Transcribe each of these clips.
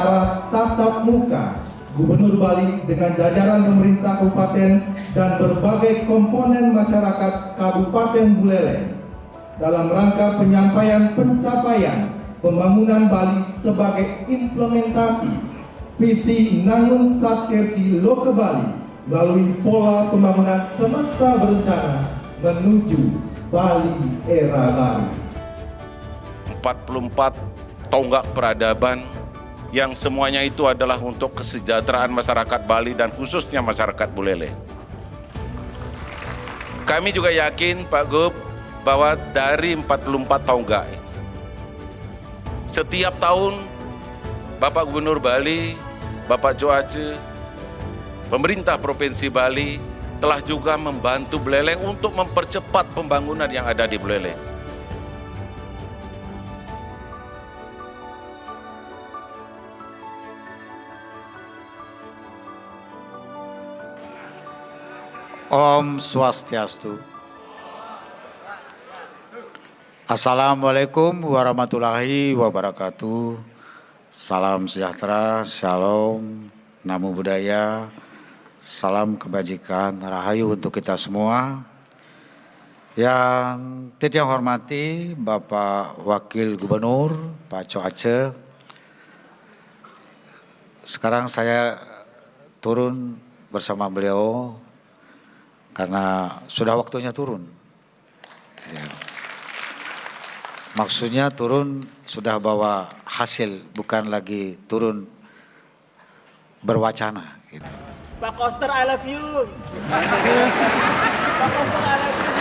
acara tatap muka Gubernur Bali dengan jajaran pemerintah kabupaten dan berbagai komponen masyarakat Kabupaten Buleleng dalam rangka penyampaian pencapaian pembangunan Bali sebagai implementasi visi Nangun Satkerti Loke Bali melalui pola pembangunan semesta berencana menuju Bali era baru. 44 tonggak peradaban yang semuanya itu adalah untuk kesejahteraan masyarakat Bali dan khususnya masyarakat Buleleng. Kami juga yakin Pak Gub bahwa dari 44 tonggak setiap tahun Bapak Gubernur Bali, Bapak Coace, pemerintah Provinsi Bali telah juga membantu Buleleng untuk mempercepat pembangunan yang ada di Buleleng. Om Swastiastu. Assalamualaikum warahmatullahi wabarakatuh. Salam sejahtera, shalom, namo buddhaya, salam kebajikan, rahayu untuk kita semua. Yang tidak hormati Bapak Wakil Gubernur, Pak Coace. Sekarang saya turun bersama beliau karena sudah waktunya turun. Ya. Maksudnya turun sudah bawa hasil, bukan lagi turun berwacana gitu. Pak Koster, I love you. Pak Koster, I love you.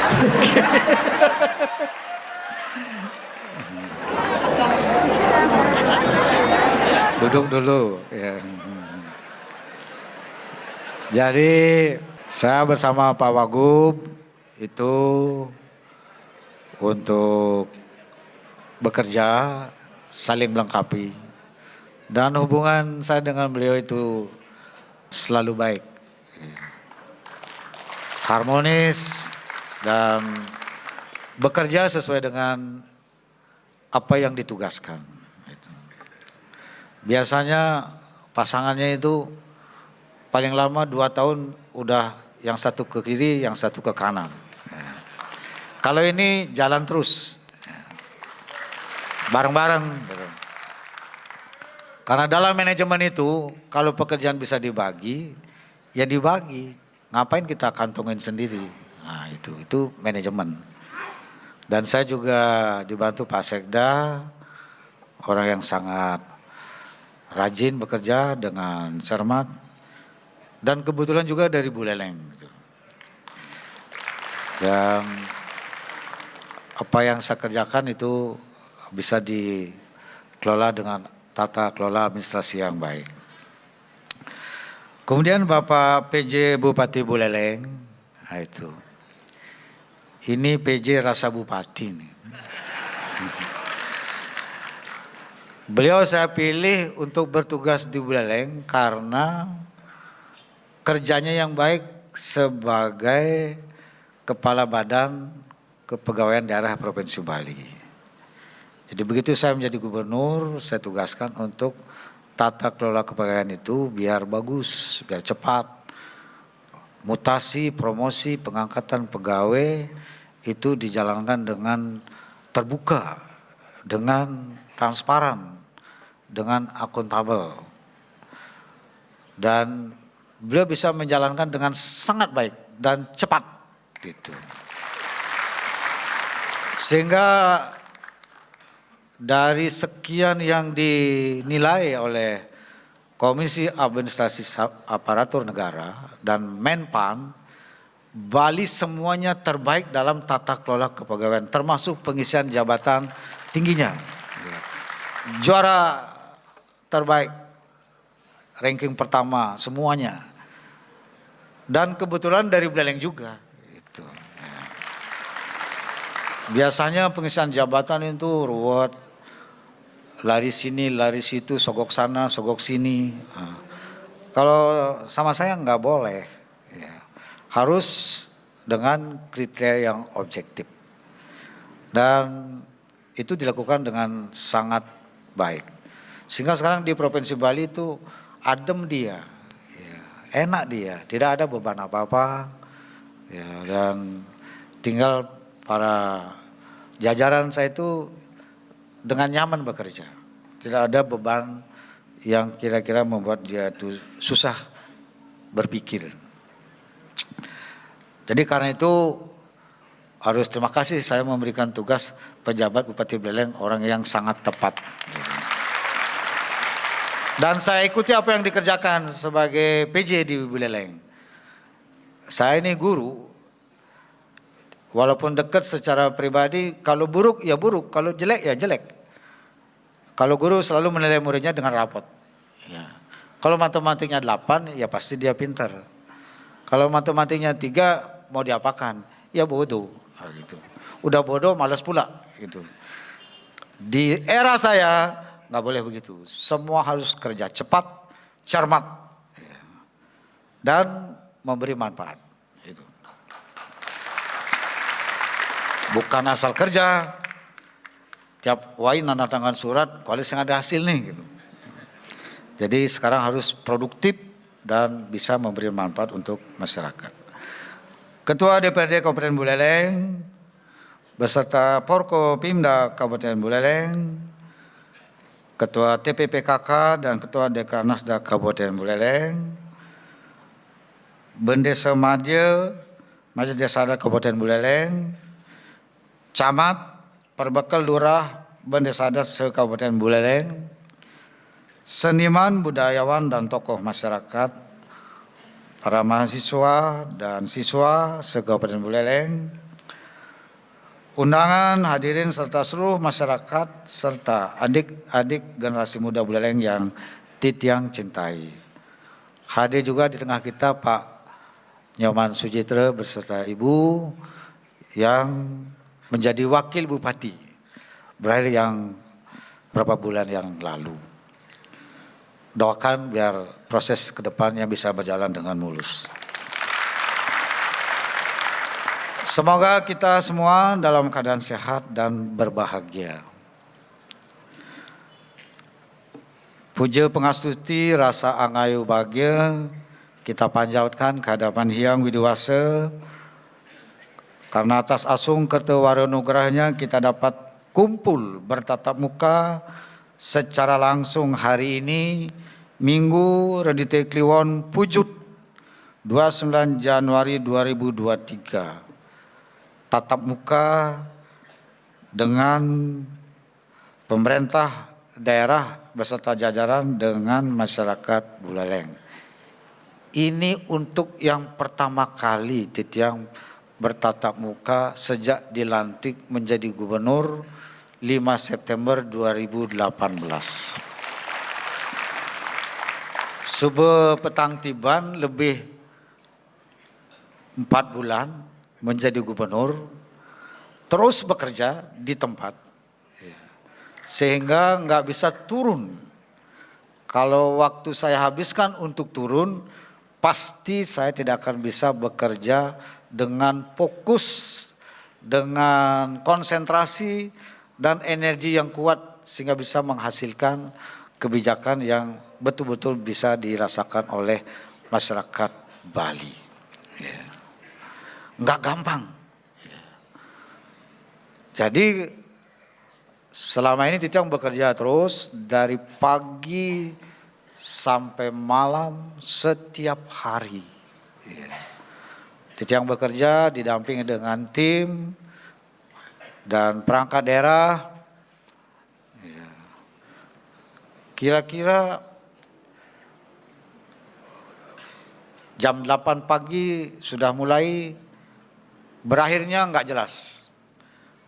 Duduk dulu. Ya. Jadi saya bersama Pak Wagub itu untuk bekerja saling melengkapi dan hubungan saya dengan beliau itu selalu baik, harmonis dan bekerja sesuai dengan apa yang ditugaskan. Biasanya pasangannya itu paling lama 2 tahun udah yang satu ke kiri, yang satu ke kanan. Kalau ini jalan terus, bareng-bareng. Karena dalam manajemen itu, kalau pekerjaan bisa dibagi, ya dibagi. Ngapain kita kantongin sendiri? Nah itu manajemen. Dan saya juga dibantu Pak Sekda, orang yang sangat rajin bekerja dengan cermat. Dan kebetulan juga dari Buleleng. Dan apa yang saya kerjakan itu bisa dikelola dengan tata kelola administrasi yang baik. Kemudian Bapak PJ Bupati Buleleng, nah itu. Ini PJ rasa bupati nih. Beliau saya pilih untuk bertugas di Buleleng karena kerjanya yang baik sebagai Kepala Badan Kepegawaian Daerah Provinsi Bali. Jadi begitu saya menjadi gubernur, saya tugaskan untuk tata kelola kepegawaian itu biar bagus, biar cepat. Mutasi, promosi, pengangkatan pegawai itu dijalankan dengan terbuka, dengan transparan, dengan akuntabel. Dan beliau bisa menjalankan dengan sangat baik dan cepat gitu. Sehingga dari sekian yang dinilai oleh Komisi Administrasi Aparatur Negara dan Menpan, Bali semuanya terbaik dalam tata kelola kepegawaian, termasuk pengisian jabatan tingginya. Juara terbaik, ranking pertama semuanya. Dan kebetulan dari Buleleng juga. Itu. Biasanya pengisian jabatan itu ruwet, lari sini, lari situ, sogok sana, sogok sini. Kalau sama saya nggak boleh, ya. Harus dengan kriteria yang objektif. Dan itu dilakukan dengan sangat baik. Sehingga sekarang di Provinsi Bali itu adem dia, ya, enak dia, tidak ada beban apa-apa, ya, dan tinggal para jajaran saya itu dengan nyaman bekerja, tidak ada beban yang kira-kira membuat dia itu susah berpikir. Jadi karena itu harus terima kasih saya memberikan tugas pejabat Bupati Buleleng orang yang sangat tepat. Dan saya ikuti apa yang dikerjakan sebagai PJ di Buleleng. Saya ini guru, walaupun dekat secara pribadi, kalau buruk ya buruk, kalau jelek ya jelek. Kalau guru selalu menilai muridnya dengan rapot. Ya. Kalau matematiknya 8, ya pasti dia pintar. Kalau matematiknya 3, mau diapakan? Ya bodoh. Nah, gitu. Udah bodoh, malas pula. Gitu. Di era saya nggak boleh begitu. Semua harus kerja cepat, cermat, ya, dan memberi manfaat. Gitu. Bukan asal kerja. Tiap wain nanda tangan surat, kualis yang ada hasil nih. Gitu. Jadi sekarang harus produktif dan bisa memberi manfaat untuk masyarakat. Ketua DPRD Kabupaten Buleleng beserta Porko Pimda Kabupaten Buleleng, Ketua TPPKK dan Ketua Dekranasda Kabupaten Buleleng, Bendesa Madya, Majelis Desa Adat Kabupaten Buleleng, Camat, Perbekal Lurah, Bendesa Adat se-Kabupaten Buleleng, seniman, budayawan dan tokoh masyarakat, para mahasiswa dan siswa se-Kabupaten Buleleng, undangan hadirin serta seluruh masyarakat serta adik-adik generasi muda Buleleng yang Titiang cintai. Hadir juga di tengah kita Pak Nyoman Sujitra beserta Ibu yang menjadi wakil bupati berakhir yang berapa bulan yang lalu. Doakan biar proses ke depannya bisa berjalan dengan mulus. Semoga kita semua dalam keadaan sehat dan berbahagia. Puja pengastuti rasa angayu bahagia kita panjatkan ke hadapan Hyang Widiwasa. Karena atas asung kertawaronugrahnya kita dapat kumpul bertatap muka secara langsung hari ini Minggu Redite Kliwon Pujut 29 Januari 2023. Tatap muka dengan pemerintah daerah beserta jajaran dengan masyarakat Buleleng. Ini untuk yang pertama kali Titiang bertatap muka sejak dilantik menjadi gubernur 5 September 2018. Sube petang tiban lebih 4 bulan menjadi gubernur, terus bekerja di tempat, sehingga nggak bisa turun. Kalau waktu saya habiskan untuk turun, pasti saya tidak akan bisa bekerja dengan fokus, dengan konsentrasi dan energi yang kuat sehingga bisa menghasilkan kebijakan yang betul-betul bisa dirasakan oleh masyarakat Bali. Enggak gampang. Jadi selama ini Titiang bekerja terus dari pagi sampai malam setiap hari. Titiang bekerja didampingi dengan tim dan perangkat daerah. Kira-kira jam 8 pagi sudah mulai, berakhirnya enggak jelas.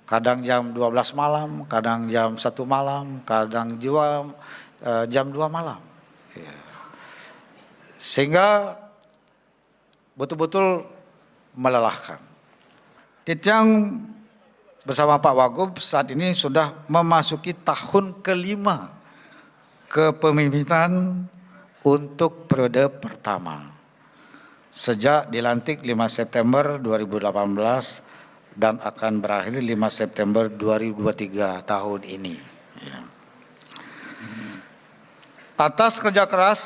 Kadang jam 12 malam, kadang jam 1 malam, kadang jam 2 malam. Sehingga betul-betul melelahkan. Titiang bersama Pak Wagub saat ini sudah memasuki tahun kelima kepemimpinan untuk periode pertama. Sejak dilantik 5 September 2018 dan akan berakhir 5 September 2023 tahun ini. Atas kerja keras,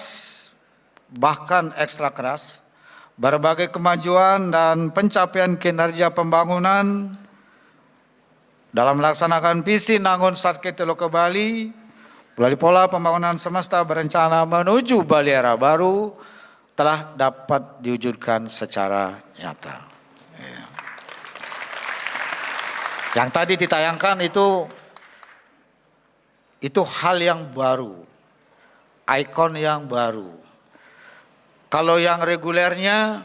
bahkan ekstra keras, berbagai kemajuan dan pencapaian kinerja pembangunan dalam melaksanakan visi Nangun Satke Loka Bali, melalui pola pembangunan semesta berencana menuju Bali era baru telah dapat diwujudkan secara nyata. Yang tadi ditayangkan itu hal yang baru, ikon yang baru. Kalau yang regulernya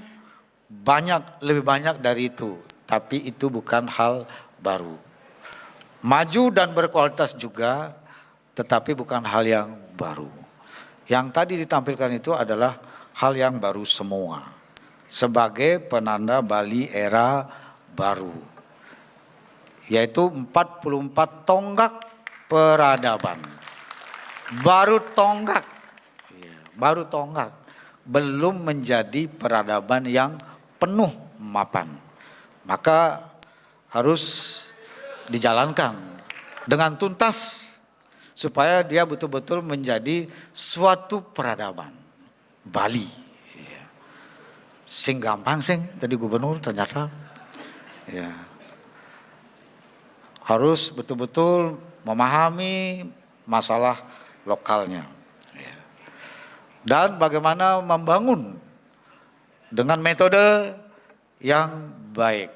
lebih banyak dari itu, tapi itu bukan hal baru. Maju dan berkualitas juga, tetapi bukan hal yang baru. Yang tadi ditampilkan itu adalah hal yang baru semua, sebagai penanda Bali era baru, yaitu 44 tonggak peradaban. Baru tonggak, belum menjadi peradaban yang penuh mapan. Maka harus dijalankan dengan tuntas supaya dia betul-betul menjadi suatu peradaban Bali. Sing gampang sing jadi gubernur ternyata. Ya. Harus betul-betul memahami masalah lokalnya. Ya. Dan bagaimana membangun dengan metode yang baik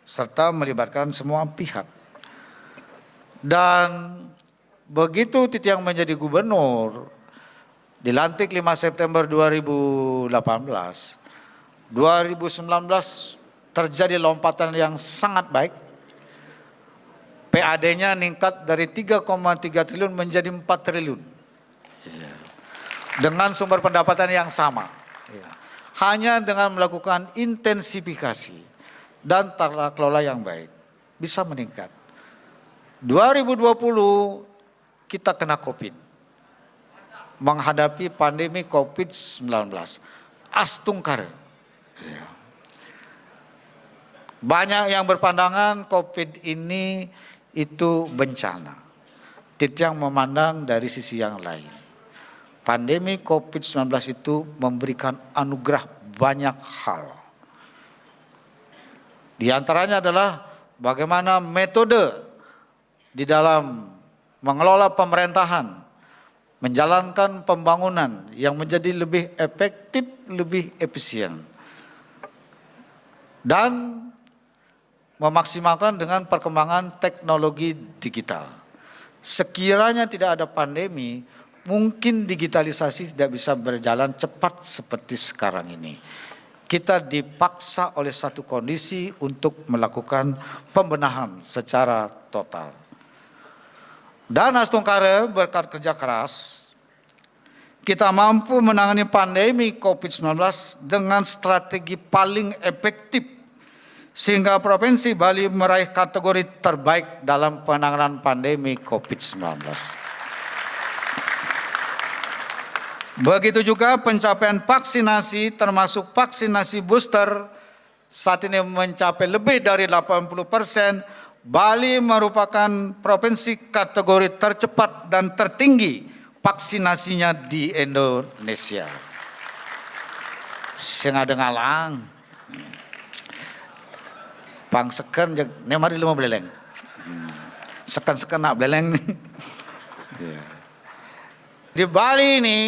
serta melibatkan semua pihak. Dan begitu Titiang menjadi gubernur, dilantik 5 September 2018, 2019 terjadi lompatan yang sangat baik. PAD-nya meningkat dari 3,3 triliun menjadi 4 triliun. Dengan sumber pendapatan yang sama. Hanya dengan melakukan intensifikasi dan tata kelola yang baik bisa meningkat. 2020 kita kena COVID, menghadapi pandemi COVID-19, astungkar. Banyak yang berpandangan COVID ini itu bencana. Titiang memandang dari sisi yang lain. Pandemi COVID-19 itu memberikan anugerah banyak hal. Di antaranya adalah bagaimana metode di dalam mengelola pemerintahan, menjalankan pembangunan yang menjadi lebih efektif, lebih efisien. Dan memaksimalkan dengan perkembangan teknologi digital. Sekiranya tidak ada pandemi, mungkin digitalisasi tidak bisa berjalan cepat seperti sekarang ini. Kita dipaksa oleh satu kondisi untuk melakukan pembenahan secara total. Dan astungkare berkat kerja keras, kita mampu menangani pandemi COVID-19 dengan strategi paling efektif, sehingga Provinsi Bali meraih kategori terbaik dalam penanganan pandemi COVID-19. Begitu juga pencapaian vaksinasi termasuk vaksinasi booster saat ini mencapai lebih dari 80%. Bali merupakan provinsi kategori tercepat dan tertinggi vaksinasinya di Indonesia. Sengaja ngalang. Pang seken nemari 5 beleleng. Seken nak beleleng. Di Bali ini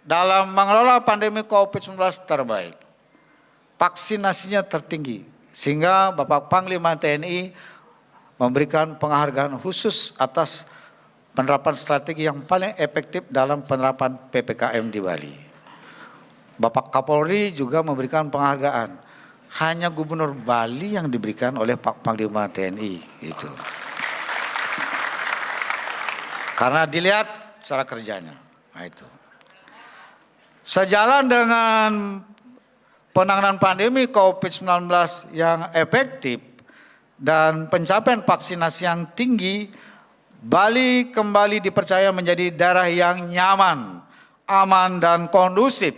dalam mengelola pandemi COVID-19 terbaik. Vaksinasinya tertinggi. Sehingga Bapak Panglima TNI memberikan penghargaan khusus atas penerapan strategi yang paling efektif dalam penerapan PPKM di Bali. Bapak Kapolri juga memberikan penghargaan. Hanya Gubernur Bali yang diberikan oleh Pak Panglima TNI. Itu. Karena dilihat cara kerjanya. Nah itu. Sejalan dengan penanganan pandemi COVID-19 yang efektif dan pencapaian vaksinasi yang tinggi, Bali kembali dipercaya menjadi daerah yang nyaman, aman dan kondusif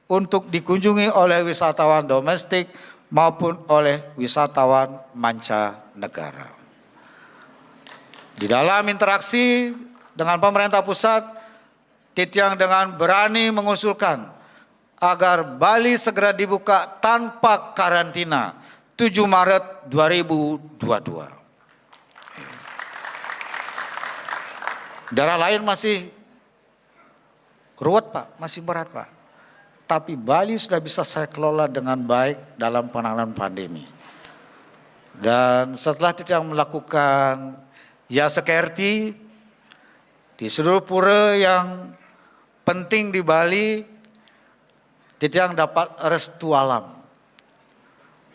untuk dikunjungi oleh wisatawan domestik maupun oleh wisatawan mancanegara. Di dalam interaksi dengan pemerintah pusat, Titiang dengan berani mengusulkan agar Bali segera dibuka tanpa karantina 7 Maret 2022. Daerah lain masih ruwet Pak, masih berat Pak. Tapi Bali sudah bisa saya kelola dengan baik dalam penanganan pandemi. Dan setelah Titiang melakukan Yasekerti di seluruh pura yang penting di Bali, Titiang dapat restu alam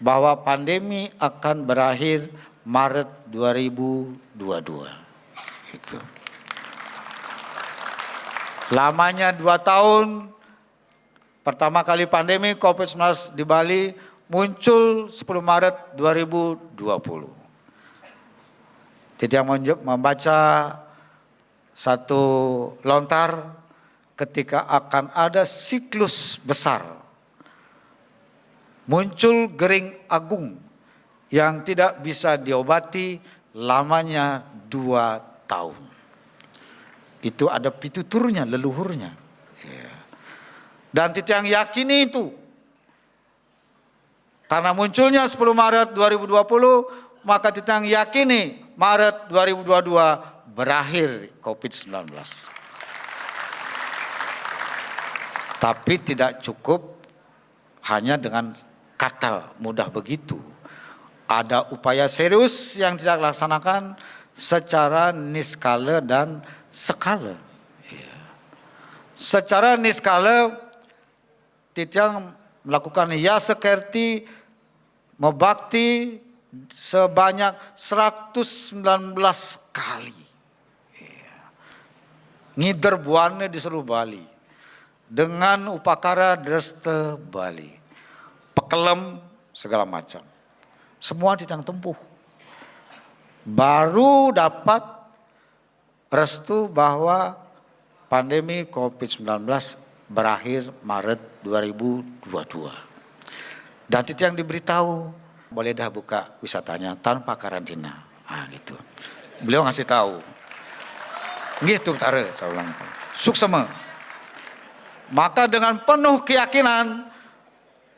bahwa pandemi akan berakhir Maret 2022. Itu. Lamanya 2 tahun, pertama kali pandemi COVID-19 di Bali muncul 10 Maret 2020. Titiang membaca satu lontar ketika akan ada siklus besar. Muncul Gering Agung yang tidak bisa diobati lamanya 2 tahun. Itu ada pituturnya, leluhurnya. Dan Titiang yakini itu. Karena munculnya 10 Maret 2020, maka Titiang yakini Maret 2022 berakhir COVID-19. Tapi tidak cukup hanya dengan kata mudah begitu. Ada upaya serius yang tidak dilaksanakan secara niskala dan skala. Secara niskala, Titiang melakukan Yasekerti membakti sebanyak 119 kali. Ngider buane di seluruh Bali. Dengan upakara Dreste Bali. Pekelem segala macam. Semua Titiang tempuh. Baru dapat restu bahwa pandemi COVID-19 berakhir Maret 2022. Dan Titiang diberitahu boleh dah buka wisatanya tanpa karantina. Gitu. Beliau ngasih tahu. Gitu Tara, saya ulang. Suksema. Maka dengan penuh keyakinan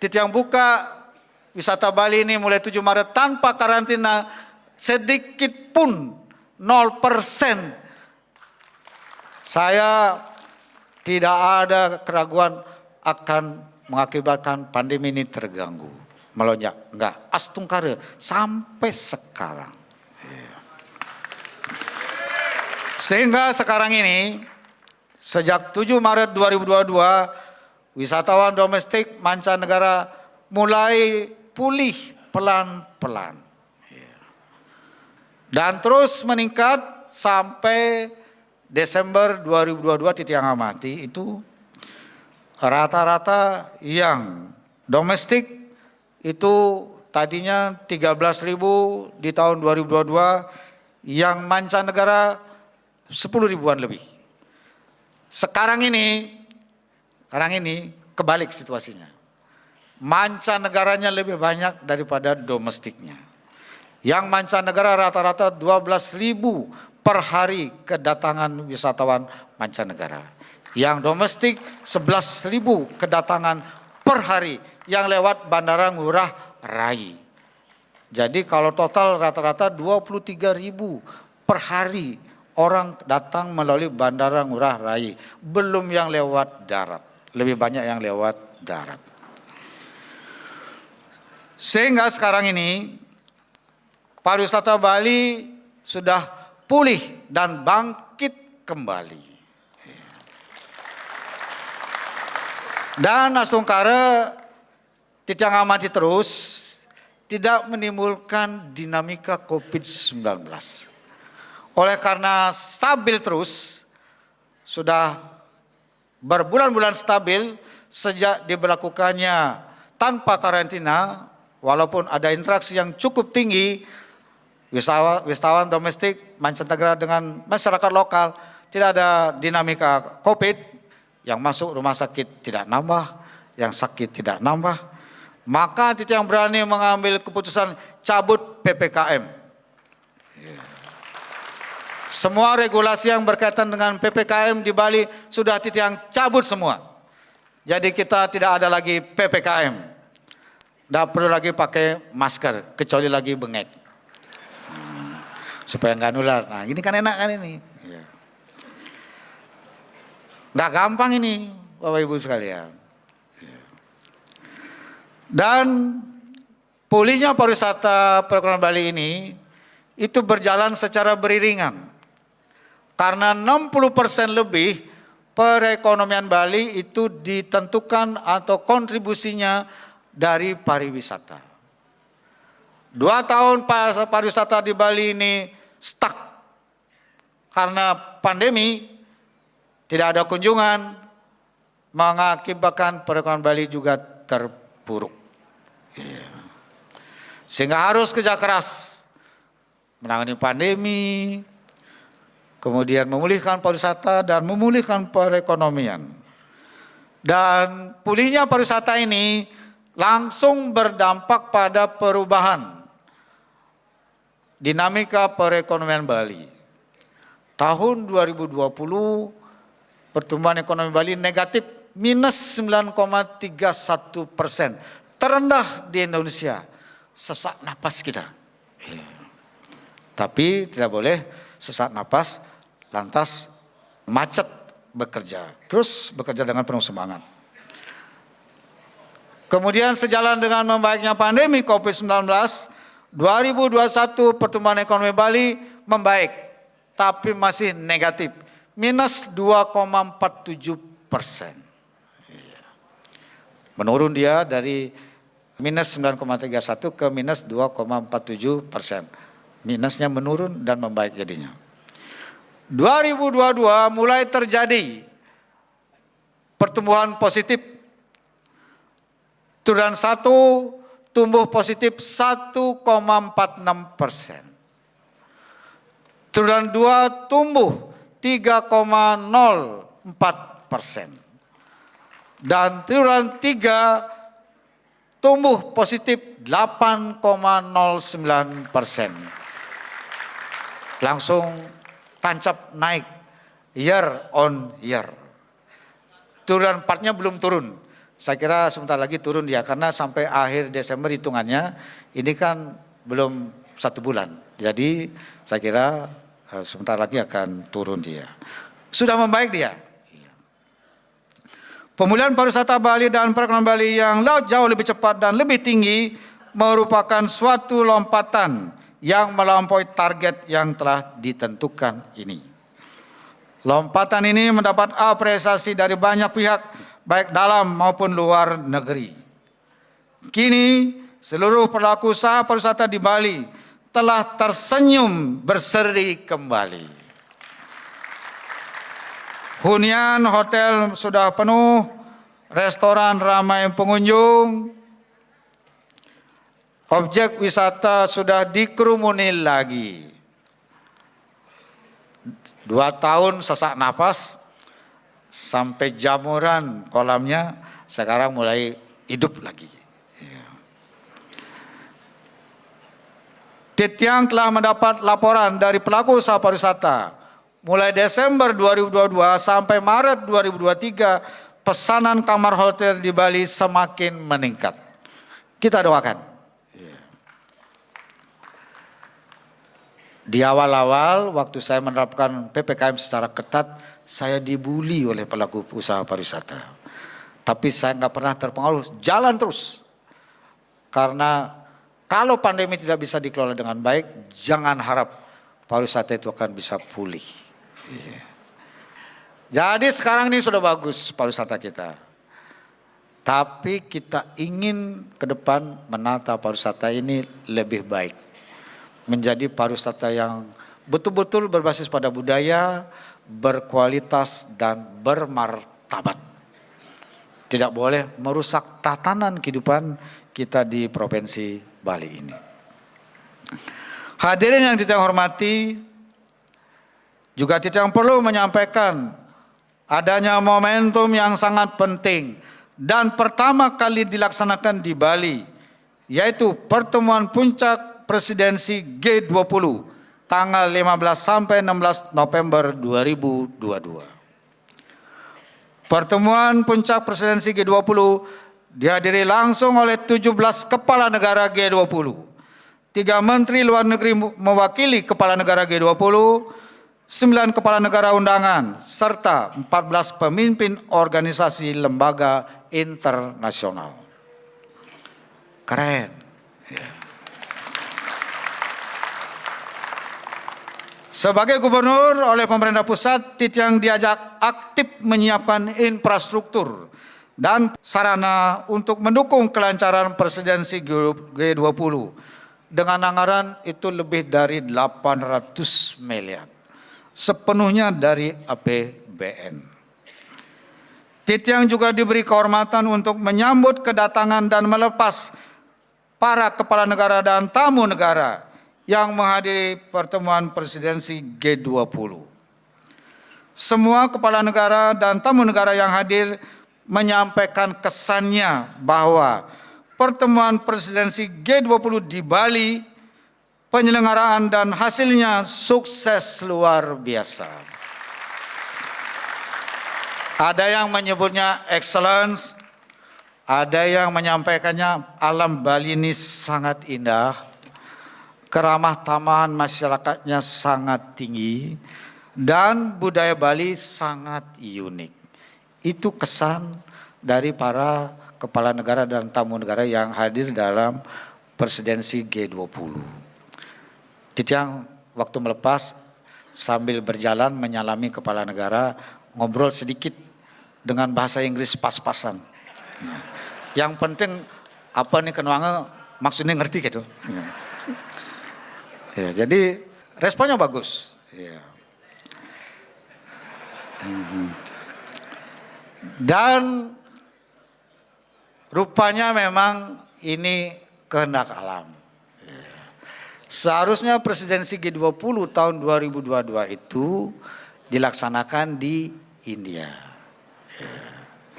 Titiang buka wisata Bali ini mulai 7 Maret tanpa karantina sedikit pun 0%. Saya tidak ada keraguan akan mengakibatkan pandemi ini terganggu, melonjak. Enggak, astungkara sampai sekarang. Sehingga sekarang ini sejak 7 Maret 2022 wisatawan domestik mancanegara mulai pulih pelan-pelan. Dan terus meningkat sampai Desember 2022 Titiang amati itu rata-rata yang domestik itu tadinya 13.000 di tahun 2022, yang mancanegara 10 ribuan lebih. Sekarang ini kebalik situasinya. Mancanegaranya lebih banyak daripada domestiknya. Yang mancanegara rata-rata 12.000 per hari kedatangan wisatawan mancanegara. Yang domestik 11.000 kedatangan per hari yang lewat Bandara Ngurah Rai. Jadi kalau total rata-rata 23.000 per hari orang datang melalui Bandara Ngurah Rai. Belum yang lewat darat. Lebih banyak yang lewat darat. Sehingga sekarang ini pariwisata Bali sudah pulih dan bangkit kembali. Dan astungkara Titiang amati terus tidak menimbulkan dinamika COVID-19. Oleh karena stabil terus, sudah berbulan-bulan stabil sejak diberlakukannya tanpa karantina, walaupun ada interaksi yang cukup tinggi, wisatawan domestik mancanegara dengan masyarakat lokal, tidak ada dinamika COVID, yang masuk rumah sakit tidak nambah, yang sakit tidak nambah, maka Titiang berani mengambil keputusan cabut PPKM. Semua regulasi yang berkaitan dengan PPKM di Bali sudah Titiang cabut semua. Jadi kita tidak ada lagi PPKM. Tidak perlu lagi pakai masker, kecuali lagi bengek. Supaya nggak nular. Nah ini kan enak kan ini. Nggak gampang ini Bapak Ibu sekalian. Dan pulihnya pariwisata perekonomian Bali ini itu berjalan secara beriringan. Karena 60% lebih perekonomian Bali itu ditentukan atau kontribusinya dari pariwisata. 2 tahun pariwisata di Bali ini stuck karena pandemi, tidak ada kunjungan, mengakibatkan perekonomian Bali juga terpuruk. Sehingga harus kerja keras menangani pandemi, kemudian memulihkan pariwisata dan memulihkan perekonomian. Dan pulihnya pariwisata ini langsung berdampak pada perubahan dinamika perekonomian Bali. Tahun 2020 pertumbuhan ekonomi Bali negatif minus 9,31%. Terendah di Indonesia. Sesak napas kita. Tapi tidak boleh sesak napas lantas macet bekerja. Terus bekerja dengan penuh semangat. Kemudian sejalan dengan membaiknya pandemi COVID-19, 2021 pertumbuhan ekonomi Bali membaik, tapi masih negatif, minus 2,47%. Menurun dia dari minus 9,31 ke minus 2,47%. Minusnya menurun dan membaik jadinya. 2022 mulai terjadi pertumbuhan positif. Triwulan 1 tumbuh positif 1,46%. Triwulan 2 tumbuh 3,04%. Dan triwulan 3 tumbuh positif 8,09%. Langsung tancap naik year on year. Triwulan 4-nya belum turun. Saya kira sebentar lagi turun dia karena sampai akhir Desember hitungannya ini kan belum 1 bulan. Jadi saya kira sebentar lagi akan turun dia. Sudah membaik dia. Pemulihan pariwisata Bali dan perekonomian Bali yang jauh lebih cepat dan lebih tinggi merupakan suatu lompatan yang melampaui target yang telah ditentukan ini. Lompatan ini mendapat apresiasi dari banyak pihak, baik dalam maupun luar negeri. Kini seluruh pelaku usaha pariwisata di Bali telah tersenyum berseri kembali. Hunian hotel sudah penuh, restoran ramai pengunjung, objek wisata sudah dikerumuni lagi. 2 tahun sesak napas, sampai jamuran kolamnya sekarang mulai hidup lagi. Titiang telah mendapat laporan dari pelaku usaha pariwisata. Mulai Desember 2022 sampai Maret 2023, pesanan kamar hotel di Bali semakin meningkat. Kita doakan. Di awal-awal waktu saya menerapkan PPKM secara ketat, saya dibully oleh pelaku usaha pariwisata. Tapi saya nggak pernah terpengaruh, jalan terus. Karena kalau pandemi tidak bisa dikelola dengan baik, jangan harap pariwisata itu akan bisa pulih. Jadi sekarang ini sudah bagus pariwisata kita. Tapi kita ingin ke depan menata pariwisata ini lebih baik. Menjadi pariwisata yang betul-betul berbasis pada budaya, berkualitas dan bermartabat. Tidak boleh merusak tatanan kehidupan kita di Provinsi Bali ini. Hadirin yang Titiang hormati, juga Titiang perlu menyampaikan adanya momentum yang sangat penting dan pertama kali dilaksanakan di Bali, yaitu pertemuan puncak presidensi G20 tanggal 15 sampai 16 November 2022. Pertemuan puncak presidensi G20 dihadiri langsung oleh 17 kepala negara G20. 3 menteri luar negeri mewakili kepala negara G20, 9 kepala negara undangan, serta 14 pemimpin organisasi lembaga internasional. Keren. Ya. Sebagai gubernur oleh pemerintah pusat, Titiang diajak aktif menyiapkan infrastruktur dan sarana untuk mendukung kelancaran presidensi G20 dengan anggaran itu lebih dari 800 miliar, sepenuhnya dari APBN. Titiang juga diberi kehormatan untuk menyambut kedatangan dan melepas para kepala negara dan tamu negara yang menghadiri pertemuan presidensi G20. Semua kepala negara dan tamu negara yang hadir menyampaikan kesannya bahwa pertemuan presidensi G20 di Bali, penyelenggaraan dan hasilnya sukses luar biasa. Ada yang menyebutnya excellence, ada yang menyampaikannya alam Bali ini sangat indah, keramah tamahan masyarakatnya sangat tinggi, dan budaya Bali sangat unik. Itu kesan dari para kepala negara dan tamu negara yang hadir dalam presidensi G20. Titiang waktu melepas sambil berjalan menyalami kepala negara, ngobrol sedikit dengan bahasa Inggris pas-pasan. Yang penting apa nih kenuange maksudnya ngerti gitu. Ya, jadi responnya bagus. Ya. Dan rupanya memang ini kehendak alam. Seharusnya presidensi G20 tahun 2022 itu dilaksanakan di India.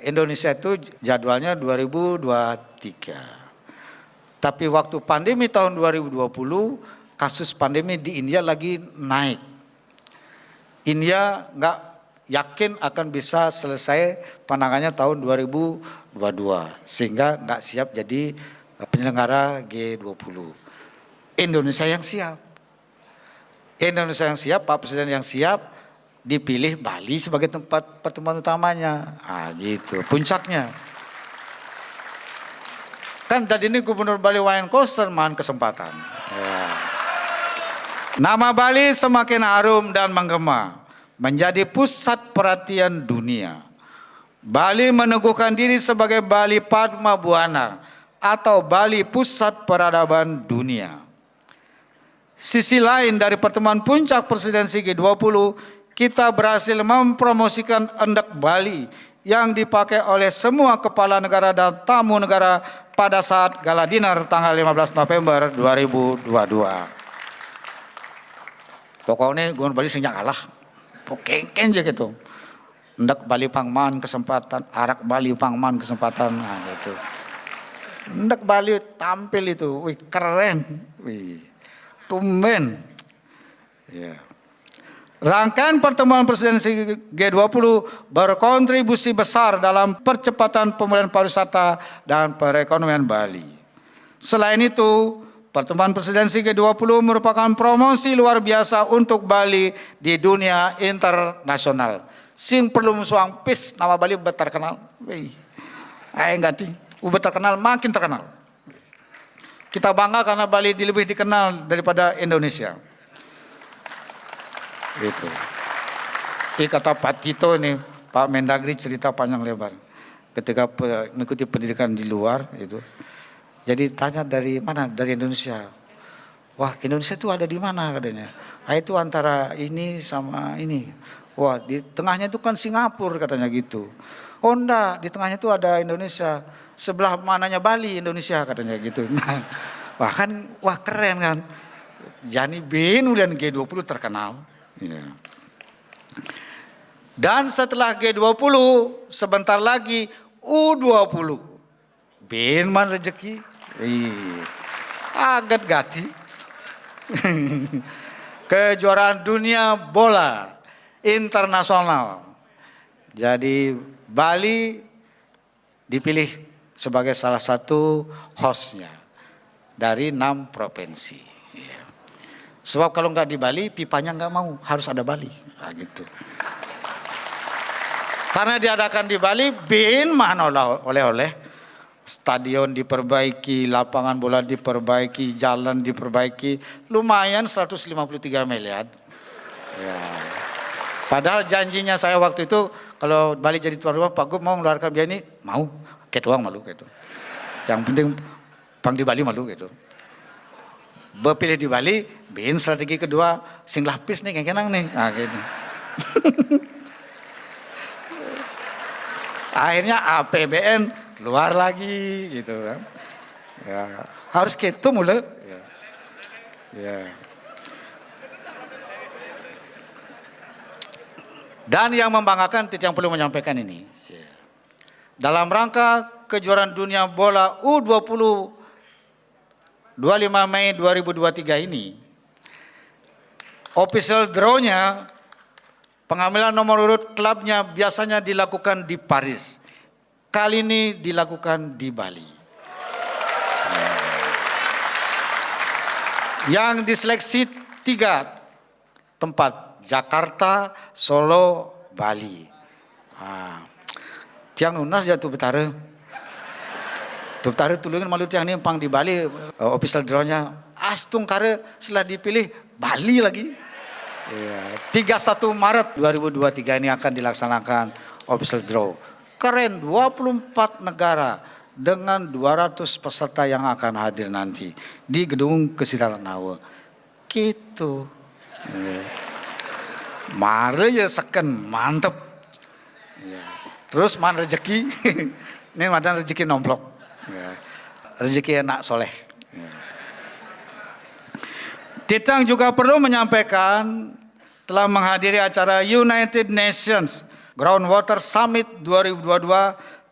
Indonesia itu jadwalnya 2023. Tapi waktu pandemi tahun 2020, kasus pandemi di India lagi naik. India nggak yakin akan bisa selesai penanganannya tahun 2022 sehingga nggak siap jadi penyelenggara G20. Indonesia yang siap. Indonesia yang siap, Pak Presiden yang siap, dipilih Bali sebagai tempat pertemuan utamanya. Gitu, puncaknya. Kan tadi ini Gubernur Bali Wayan Koster mohon kesempatan. Ya. Nama Bali semakin harum dan menggema, menjadi pusat perhatian dunia. Bali meneguhkan diri sebagai Bali Padma Buana atau Bali Pusat Peradaban Dunia. Sisi lain dari pertemuan puncak presidensi G20, kita berhasil mempromosikan Endek Bali yang dipakai oleh semua kepala negara dan tamu negara pada saat gala dinner tanggal 15 November 2022. Pokoknya Gubernur Bali sejak kalah. Pokoknya aja gitu. Endek Bali pangman kesempatan, arak Bali pangman kesempatan, gitu. Endek Bali tampil itu, wih keren, wih tumben. Ya. Rangkaian pertemuan presidensi G20 berkontribusi besar dalam percepatan pemulihan pariwisata dan perekonomian Bali. Selain itu, pertemuan presidensi G20 merupakan promosi luar biasa untuk Bali di dunia internasional. Sing perlu musuang pis nama Bali terkenal. Enggak terkenal makin terkenal. Kita bangga karena Bali lebih dikenal daripada Indonesia. Itu. Kata Pak Tito nih, Pak Mendagri cerita panjang lebar. Ketika mengikuti pendidikan di luar itu. Jadi tanya dari mana? Dari Indonesia. Wah, Indonesia itu ada di mana katanya? Itu antara ini sama ini. Wah, di tengahnya itu kan Singapura katanya gitu. Oh enggak, di tengahnya itu ada Indonesia. Sebelah mananya Bali, Indonesia katanya gitu. Nah, wah keren kan. Jani bin ulian G20 terkenal. Ya. Dan setelah G20 sebentar lagi U20. Bin man rezeki. Agat gati. kejuaraan dunia bola internasional. Jadi Bali dipilih sebagai salah satu hostnya dari 6 provinsi. Ya. Sebab kalau nggak di Bali, pipanya nggak mau, harus ada Bali. Nah, gitu. Karena diadakan di Bali, bin mana oleh-oleh. Stadion diperbaiki, lapangan bola diperbaiki, jalan diperbaiki. Lumayan 153 miliar. Ya. Padahal janjinya saya waktu itu, kalau Bali jadi tuan rumah, Pak Gub mau mengeluarkan biaya ini, mau. Kayak doang malu gitu. Yang penting Pang di Bali malu gitu. Berpilih di Bali, bin strategi kedua, sing lapis nih, kayak kenang nih. Nah, gitu. Akhirnya APBN keluar lagi gitu kan. Ya, harus gitu mulai. Ya. Ya. Dan yang membanggakan, yang perlu menyampaikan ini. Ya. Dalam rangka kejuaraan dunia bola U20 25 Mei 2023 ini, official draw-nya, pengambilan nomor urut klubnya biasanya dilakukan di Paris. Kali ini dilakukan di Bali. Yang diseleksi 3 tempat, Jakarta, Solo, Bali. Tiang lunas jatuh betara. Betara tulungan malu tiang ini pang di Bali, official draw-nya. Astung kare setelah dipilih Bali lagi. 31 Maret 2023 ini akan dilaksanakan official draw. Keren, 24 negara dengan 200 peserta yang akan hadir nanti di Gedung Kesidarahan Nawa. Gitu. Mare ya seken mantep. Terus man rezeki, ini madan rezeki nomplok. Rezeki anak soleh. Titang juga perlu menyampaikan telah menghadiri acara United Nations Groundwater Summit 2022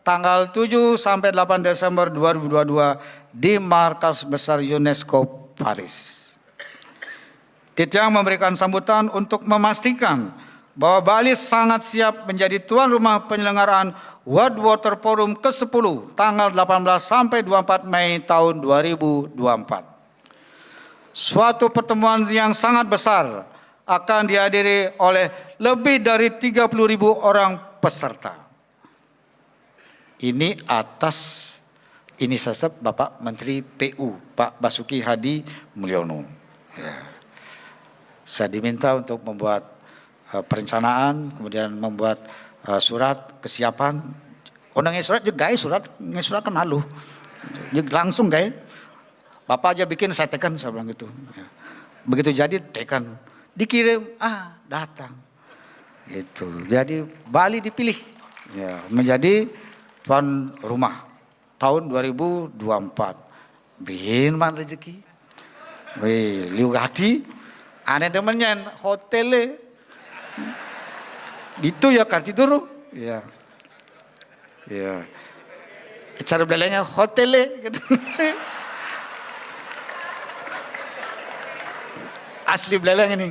tanggal 7 sampai 8 Desember 2022 di Markas Besar UNESCO Paris. Titiang memberikan sambutan untuk memastikan bahwa Bali sangat siap menjadi tuan rumah penyelenggaraan World Water Forum ke-10 tanggal 18 sampai 24 Mei tahun 2024. Suatu pertemuan yang sangat besar akan dihadiri oleh lebih dari 30.000 orang peserta. Ini atas inisiatif Bapak Menteri PU, Pak Basuki Hadi Mulyono. Ya. Saya diminta untuk membuat perencanaan, kemudian membuat surat kesiapan. Ondangnya surat, jegai surat, surat kan halu. Langsung gaya. Bapak aja bikin, saya tekan, saya bilang gitu. Ya. Begitu jadi tekan, dikirim, datang. Itu. Jadi Bali dipilih ya, menjadi tuan rumah tahun 2024. Bihin man rezeki. Wih, liu hati. Aneh demennya hotelnya. Itu ya kan tidur. Ya. Ya. Cara belanya hotelnya. Asli belalang ini.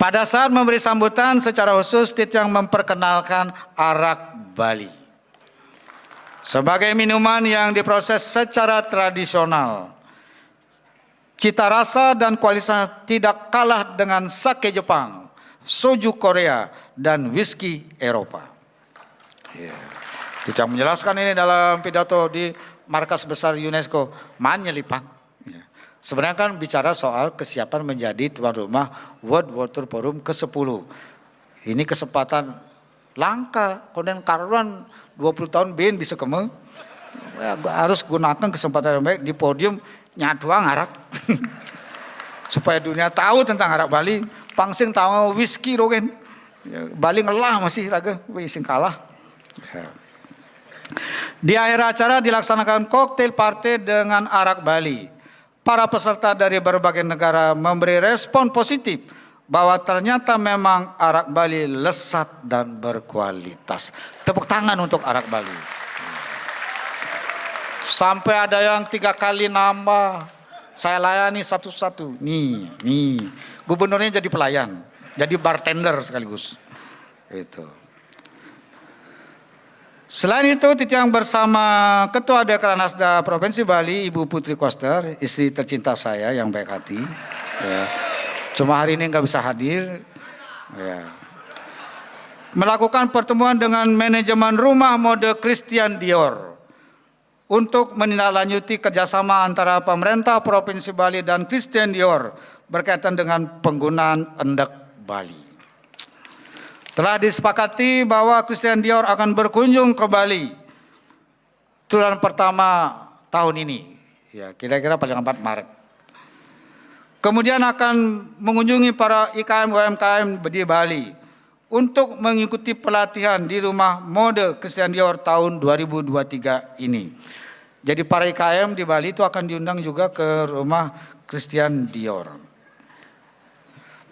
Pada saat memberi sambutan secara khusus, Titiang memperkenalkan arak Bali sebagai minuman yang diproses secara tradisional. Cita rasa dan kualitasnya tidak kalah dengan sake Jepang, soju Korea, dan whisky Eropa. Titiang menjelaskan ini dalam pidato di Markas Besar UNESCO Manyelipang. Sebenarnya kan bicara soal kesiapan menjadi tuan rumah World Water Forum ke-10. Ini kesempatan langka, kemudian karuan 20 tahun bin bisa keme. Harus gunakan kesempatan yang baik di podium nyaduang arak. Supaya dunia tahu tentang arak Bali. Pangsing tahu whisky rogen. Bali ngelah masih raga, sing kalah. Di akhir acara dilaksanakan koktail party dengan arak Bali. Para peserta dari berbagai negara memberi respon positif bahwa ternyata memang arak Bali lezat dan berkualitas. Tepuk tangan untuk arak Bali. Sampai ada yang 3 kali nambah, Saya layani satu-satu. Nih. Gubernurnya jadi pelayan, jadi bartender sekaligus. Itu. Selain itu, Titiang bersama Ketua Dekran Asda Provinsi Bali, Ibu Putri Koster, istri tercinta saya yang baik hati. Ya. Cuma hari ini nggak bisa hadir. Ya. Melakukan pertemuan dengan manajemen rumah mode Christian Dior untuk menindaklanjuti kerjasama antara pemerintah Provinsi Bali dan Christian Dior berkaitan dengan penggunaan endek Bali. Telah disepakati bahwa Christian Dior akan berkunjung ke Bali triwulan pertama tahun ini, ya kira-kira paling lambat Maret. Kemudian akan mengunjungi para IKM UMKM di Bali untuk mengikuti pelatihan di rumah mode Christian Dior tahun 2023 ini. Jadi para IKM di Bali itu akan diundang juga ke rumah Christian Dior.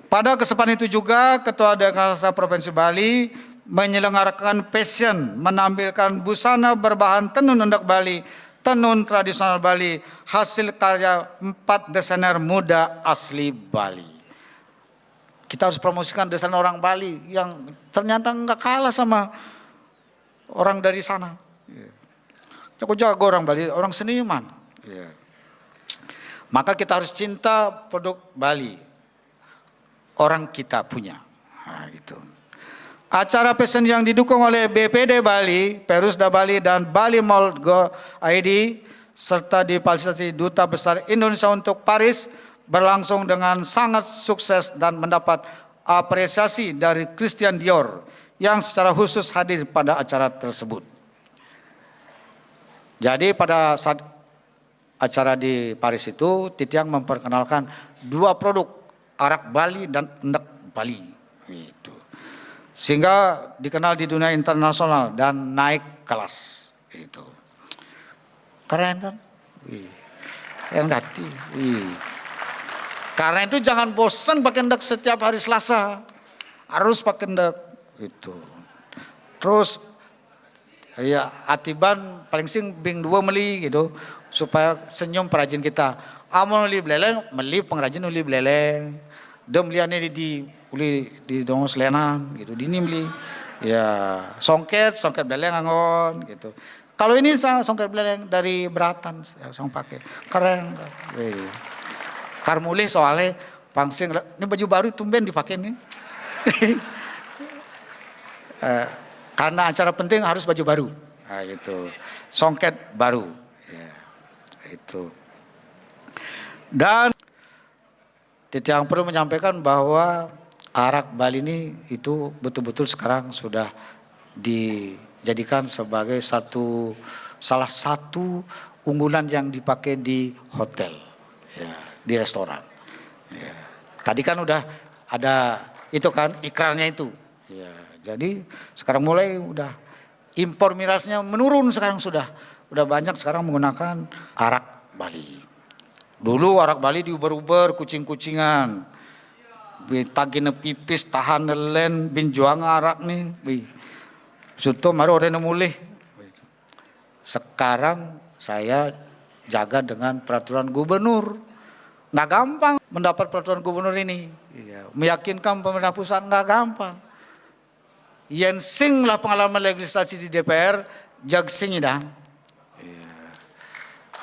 Pada kesempatan itu juga Ketua Dekran Asda Provinsi Bali menyelenggarakan passion, menampilkan busana berbahan tenun endek Bali, tenun tradisional Bali, hasil karya 4 desainer muda asli Bali. Kita harus promosikan desain orang Bali yang ternyata nggak kalah sama orang dari sana. Jago-jago orang Bali, orang seniman. Maka kita harus cinta produk Bali. Orang kita punya. Nah, gitu. Acara passion yang didukung oleh BPD Bali, Perusda Bali, dan Bali Mall Go ID, serta difasilitasi Duta Besar Indonesia untuk Paris, berlangsung dengan sangat sukses dan mendapat apresiasi dari Christian Dior yang secara khusus hadir pada acara tersebut. Jadi pada saat acara di Paris itu, Titiang memperkenalkan 2 produk, arak Bali dan endek Bali. Gitu. Sehingga dikenal di dunia internasional dan naik kelas. Itu. Keren kan? Keren hati. Karena itu jangan bosan pakai endek setiap hari Selasa. Harus pakai endek. Itu. Terus ya atiban paling sing bing 2 meli gitu supaya senyum perajin kita. Amun uli beleleng, meli pengrajin uli beleleng. Dem liane di dong selenan gitu, dini beli ya songket beleleng angon gitu. Kalau ini songket beleleng dari Beratan, saya pakai keren. Karmulih soalnya pangsing ini baju baru tumben dipakai nih. Karena acara penting harus baju baru, nah, gitu. Songket baru, ya, itu. Dan Titiang perlu menyampaikan bahwa arak Bali ini itu betul-betul sekarang sudah dijadikan sebagai salah satu unggulan yang dipakai di hotel, ya, di restoran. Ya. Tadi kan udah ada itu kan ikrannya itu. Ya, jadi sekarang mulai udah impor mirasnya menurun, sekarang sudah banyak sekarang menggunakan arak Bali. Dulu arak Bali diuber-uber kucing-kucingan. Tagine pipis tahan nelen bin juang arak nih. Suto maro rene mulih. Sekarang saya jaga dengan peraturan gubernur. Nggak gampang mendapat peraturan gubernur ini. Meyakinkan pemerintah pusat nggak gampang. Yen sing lah pengalaman legislasi di DPR, jag sing idang.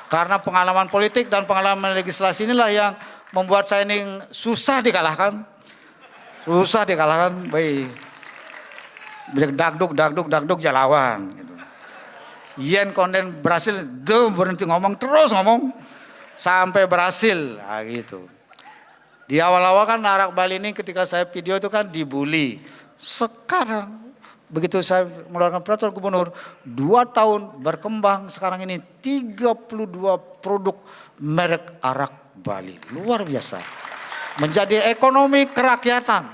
Karena pengalaman politik dan pengalaman legislasi inilah yang membuat saya ini susah dikalahkan. Baik. Dagduk jalawan. Gitu. Yen konden berhasil, berhenti ngomong, terus ngomong. Sampai berhasil. Nah, gitu. Di awal-awal kan arak Bali ini ketika saya video itu kan dibully. Sekarang begitu saya mengeluarkan peraturan gubernur, 2 tahun berkembang sekarang ini 32 produk merek arak Bali. Luar biasa. Menjadi ekonomi kerakyatan.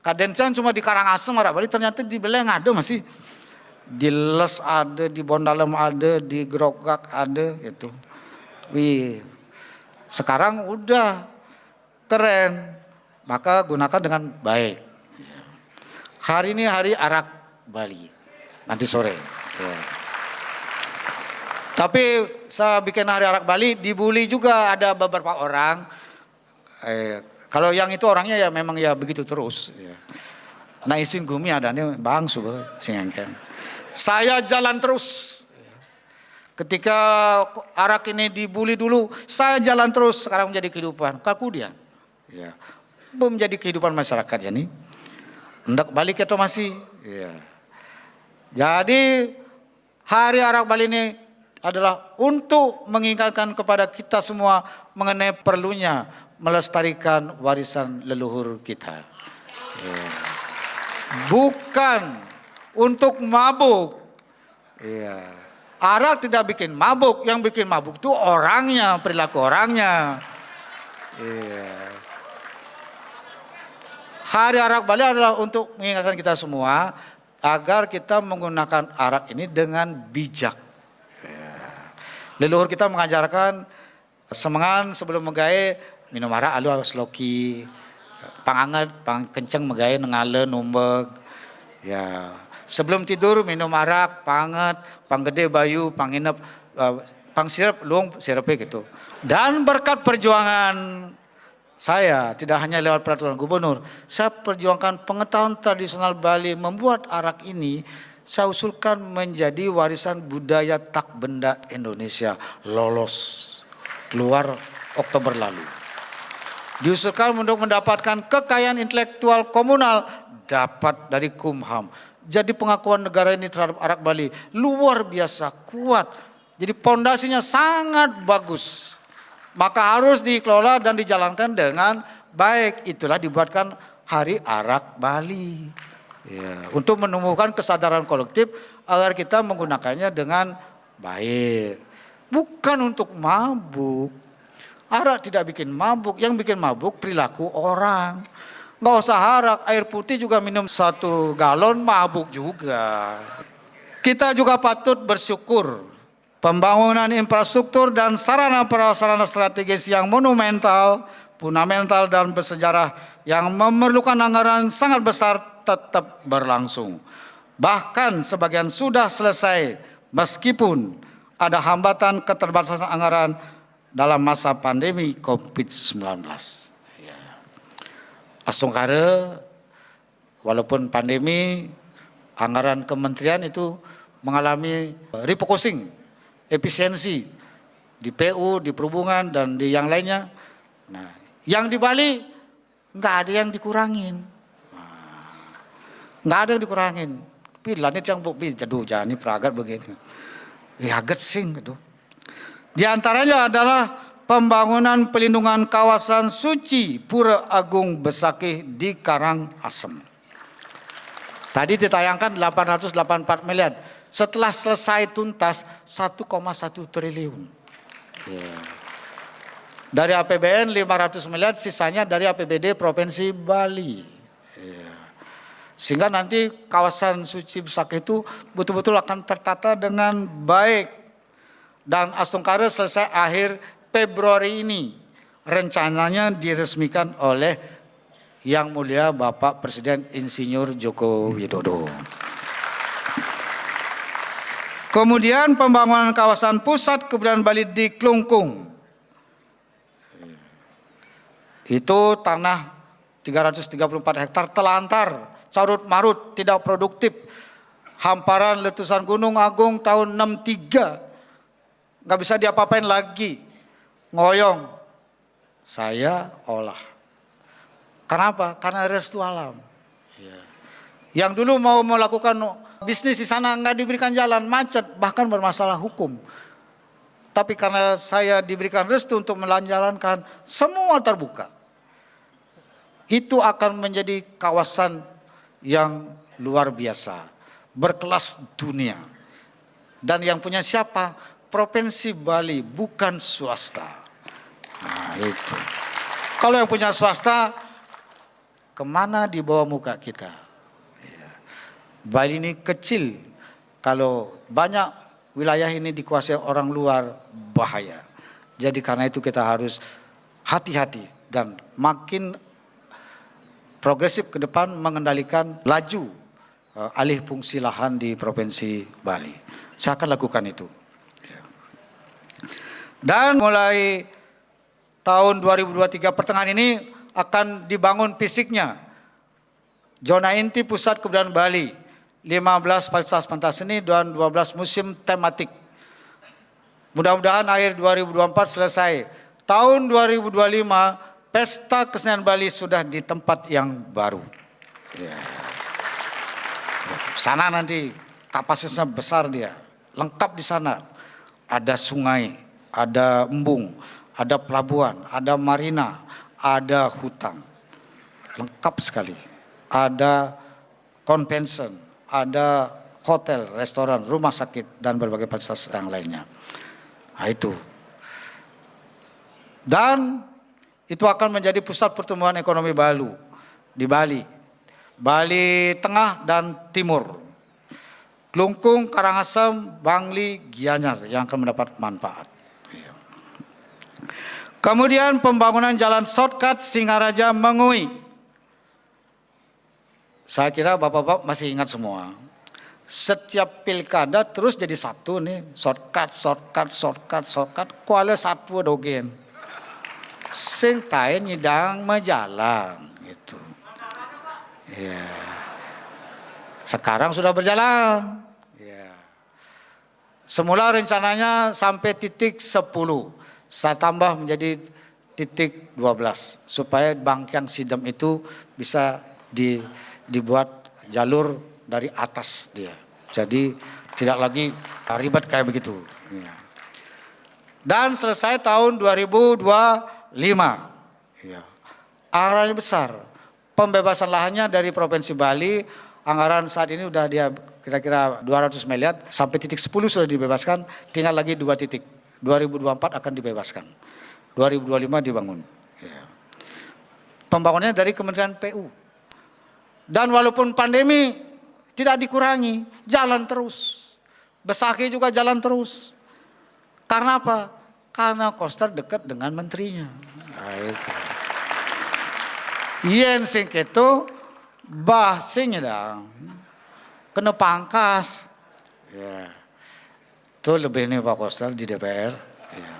Kadensian cuma di Karangasem arak Bali, ternyata di Beleng ada masih. Di Les ada, di Bondalem ada, di Grogak ada gitu. Sekarang udah keren. Maka gunakan dengan baik. Hari ini hari arak Bali, nanti sore. Ya. Tapi saya bikin Hari Arak Bali, dibully juga ada beberapa orang. Kalau yang itu orangnya ya memang ya begitu terus. Ya. Nah isin gumi adanya bang suka singangkan. Saya jalan terus. Ketika arak ini dibully dulu, saya jalan terus. Sekarang menjadi kehidupan. Kaku dia. Ya. Menjadi kehidupan masyarakat ya nih. Hendak balik atau masih. Ya. Jadi Hari Arak Bali ini adalah untuk mengingatkan kepada kita semua mengenai perlunya melestarikan warisan leluhur kita. Ya. Bukan untuk mabuk. Ya. Arak tidak bikin mabuk, yang bikin mabuk itu orangnya, perilaku orangnya. Ya. Hari Arak Bali adalah untuk mengingatkan kita semua agar kita menggunakan arak ini dengan bijak. Ya. Leluhur kita mengajarkan semangan sebelum megawe minum arak alu sloki, panganget, pang kenceng megawe nengale numbeg. Ya, sebelum tidur minum arak, panget, panggede bayu, panginep, pang sirap, luang sirapnya gitu. Dan berkat perjuangan saya, tidak hanya lewat peraturan gubernur, saya perjuangkan pengetahuan tradisional Bali membuat arak ini, saya usulkan menjadi warisan budaya tak benda Indonesia, lolos keluar Oktober lalu. Diusulkan untuk mendapatkan kekayaan intelektual komunal dapat dari Kumham. Jadi pengakuan negara ini terhadap arak Bali luar biasa kuat. Jadi pondasinya sangat bagus. Maka harus dikelola dan dijalankan dengan baik. Itulah dibuatkan Hari Arak Bali. Ya, untuk menumbuhkan kesadaran kolektif agar kita menggunakannya dengan baik. Bukan untuk mabuk. Arak tidak bikin mabuk, yang bikin mabuk perilaku orang. Nggak usah arak, air putih juga minum 1 galon mabuk juga. Kita juga patut bersyukur pembangunan infrastruktur dan sarana prasarana strategis yang monumental, fundamental dan bersejarah yang memerlukan anggaran sangat besar tetap berlangsung. Bahkan sebagian sudah selesai meskipun ada hambatan keterbatasan anggaran dalam masa pandemi COVID-19. Ya. Astungkara, walaupun pandemi, anggaran kementerian itu mengalami refocusing, efisiensi di PU, di perhubungan dan di yang lainnya. Nah, yang di Bali nggak ada yang dikurangin, nggak ada yang dikurangin. Pilihan itu yang bukti, jaduh jangan ini peragat begini, agat sing gitu. Di antaranya adalah pembangunan pelindungan kawasan suci Pura Agung Besakih di Karangasem. Tadi ditayangkan 884 miliar. Setelah selesai tuntas 1,1 triliun. Yeah. Dari APBN 500 miliar, sisanya dari APBD Provinsi Bali. Yeah. Sehingga nanti kawasan suci Besakih itu betul-betul akan tertata dengan baik. Dan Astungkara selesai akhir Februari ini. Rencananya diresmikan oleh Yang Mulia Bapak Presiden Insinyur Joko Widodo. Kemudian pembangunan kawasan pusat kebudayaan Bali di Klungkung. Itu tanah 334 hektar telantar, carut marut, tidak produktif. Hamparan letusan Gunung Agung tahun 63. Nggak bisa diapa-apain lagi, ngoyong. Saya olah. Kenapa? Karena restu alam. Ya. Yang dulu mau melakukan bisnis di sana nggak diberikan jalan, macet, bahkan bermasalah hukum. Tapi karena saya diberikan restu untuk menjalankan, semua terbuka. Itu akan menjadi kawasan yang luar biasa, berkelas dunia. Dan yang punya siapa? Provinsi Bali, bukan swasta. Nah itu. Kalau yang punya swasta, kemana dibawa muka kita? Ya. Bali ini kecil. Kalau banyak wilayah ini dikuasai orang luar, bahaya. Jadi karena itu kita harus hati-hati dan makin progresif ke depan mengendalikan laju alih fungsi lahan di Provinsi Bali. Saya akan lakukan itu. Dan mulai tahun 2023 pertengahan ini akan dibangun fisiknya zona inti pusat kebudayaan Bali, 15 fasilitas pentas seni dan 12 museum tematik. Mudah-mudahan akhir 2024 selesai. Tahun 2025 Pesta Kesenian Bali sudah di tempat yang baru. Ya. Sana nanti kapasitasnya besar dia, lengkap di sana. Ada sungai, ada embung, ada pelabuhan, ada marina, ada hutan. Lengkap sekali. Ada convention, ada hotel, restoran, rumah sakit, dan berbagai fasilitas yang lainnya. Nah itu. Dan itu akan menjadi pusat pertumbuhan ekonomi baru di Bali. Bali Tengah dan Timur. Klungkung, Karangasem, Bangli, Gianyar yang akan mendapat manfaat. Kemudian pembangunan jalan shortcut Singaraja Mengui. Saya kira bapak-bapak masih ingat semua. Setiap pilkada terus jadi satu nih, shortcut. Kuala satu dogen. Sing tae nyidang majalan gitu. Ya. Sekarang sudah berjalan. Ya. Semula rencananya sampai titik 10. Saya tambah menjadi titik 12 supaya Bangkyang Sidem itu bisa dibuat jalur dari atas dia. Jadi tidak lagi ribet kayak begitu. Ya. Dan selesai tahun 2025. Ya. Anggarannya besar. Pembebasan lahannya dari Provinsi Bali, anggaran saat ini udah dia kira-kira 200 miliar, sampai titik 10 sudah dibebaskan, tinggal lagi 2 titik. 2024 akan dibebaskan. 2025 dibangun. Ya. Pembangunannya dari Kementerian PU. Dan walaupun pandemi tidak dikurangi, jalan terus. Besaki juga jalan terus. Karena apa? Karena Koster dekat dengan menterinya. Nah, itu. Yen sing keto bahasanya dong. Kena pangkas. Ya. Itu lebih nih Pak Koster di DPR. Ya.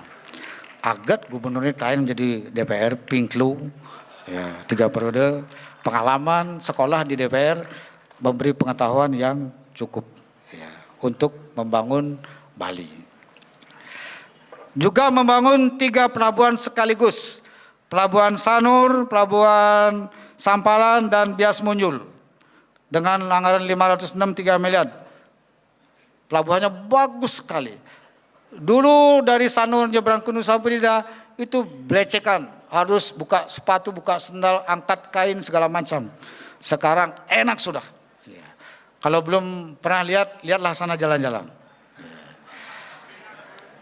Agat gubernurnya tain menjadi DPR Pinklu. Ya, 3 periode pengalaman sekolah di DPR, memberi pengetahuan yang cukup ya, untuk membangun Bali. Juga membangun 3 pelabuhan sekaligus. Pelabuhan Sanur, Pelabuhan Sampalan, dan Bias Muncul. Dengan anggaran 563 miliar. Pelabuhannya bagus sekali. Dulu dari Sanur nyebrang ke Nusa Penida itu belecekan. Harus buka sepatu, buka sendal, angkat kain segala macam. Sekarang enak sudah. Ya. Kalau belum pernah lihat, lihatlah sana jalan-jalan.